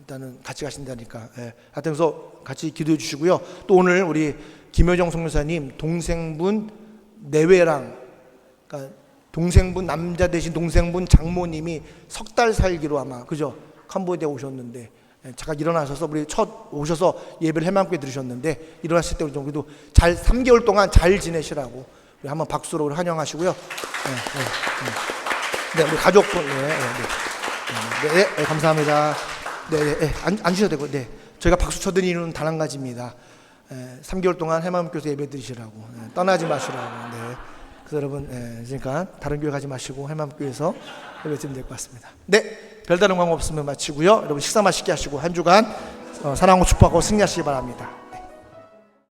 [SPEAKER 1] 일단은 같이 가신다니까. 하여튼 그래서 같이 기도해 주시고요. 또 오늘 우리 김효정 선교사님 동생분 내외랑 그러니까 동생분 남자 대신 동생분 장모님이 석 달 살기로 아마 그죠? 캄보디아 오셨는데 잠깐 일어나셔서 우리 첫 오셔서 예배를 해마음교회 들으셨는데 일어났을 때 우리 좀 그래도 잘 3개월 동안 잘 지내시라고 우리 한번 박수로 환영하시고요. 네, 우리 가족분 감사합니다. 앉으셔도 되고 저희가 박수 쳐드리는 이유는 단 한 가지입니다. 3개월 동안 해마음교회에서 예배 드리시라고 떠나지 마시라고. 그래서 여러분 그러니까 다른 교회 가지 마시고 해마음교회에서 예배 드리면 될 것 같습니다. 별다른 광고 없으면 마치고요. 여러분 식사 맛있게 하시고 한 주간 사랑하고 축복하고 승리하시기 바랍니다.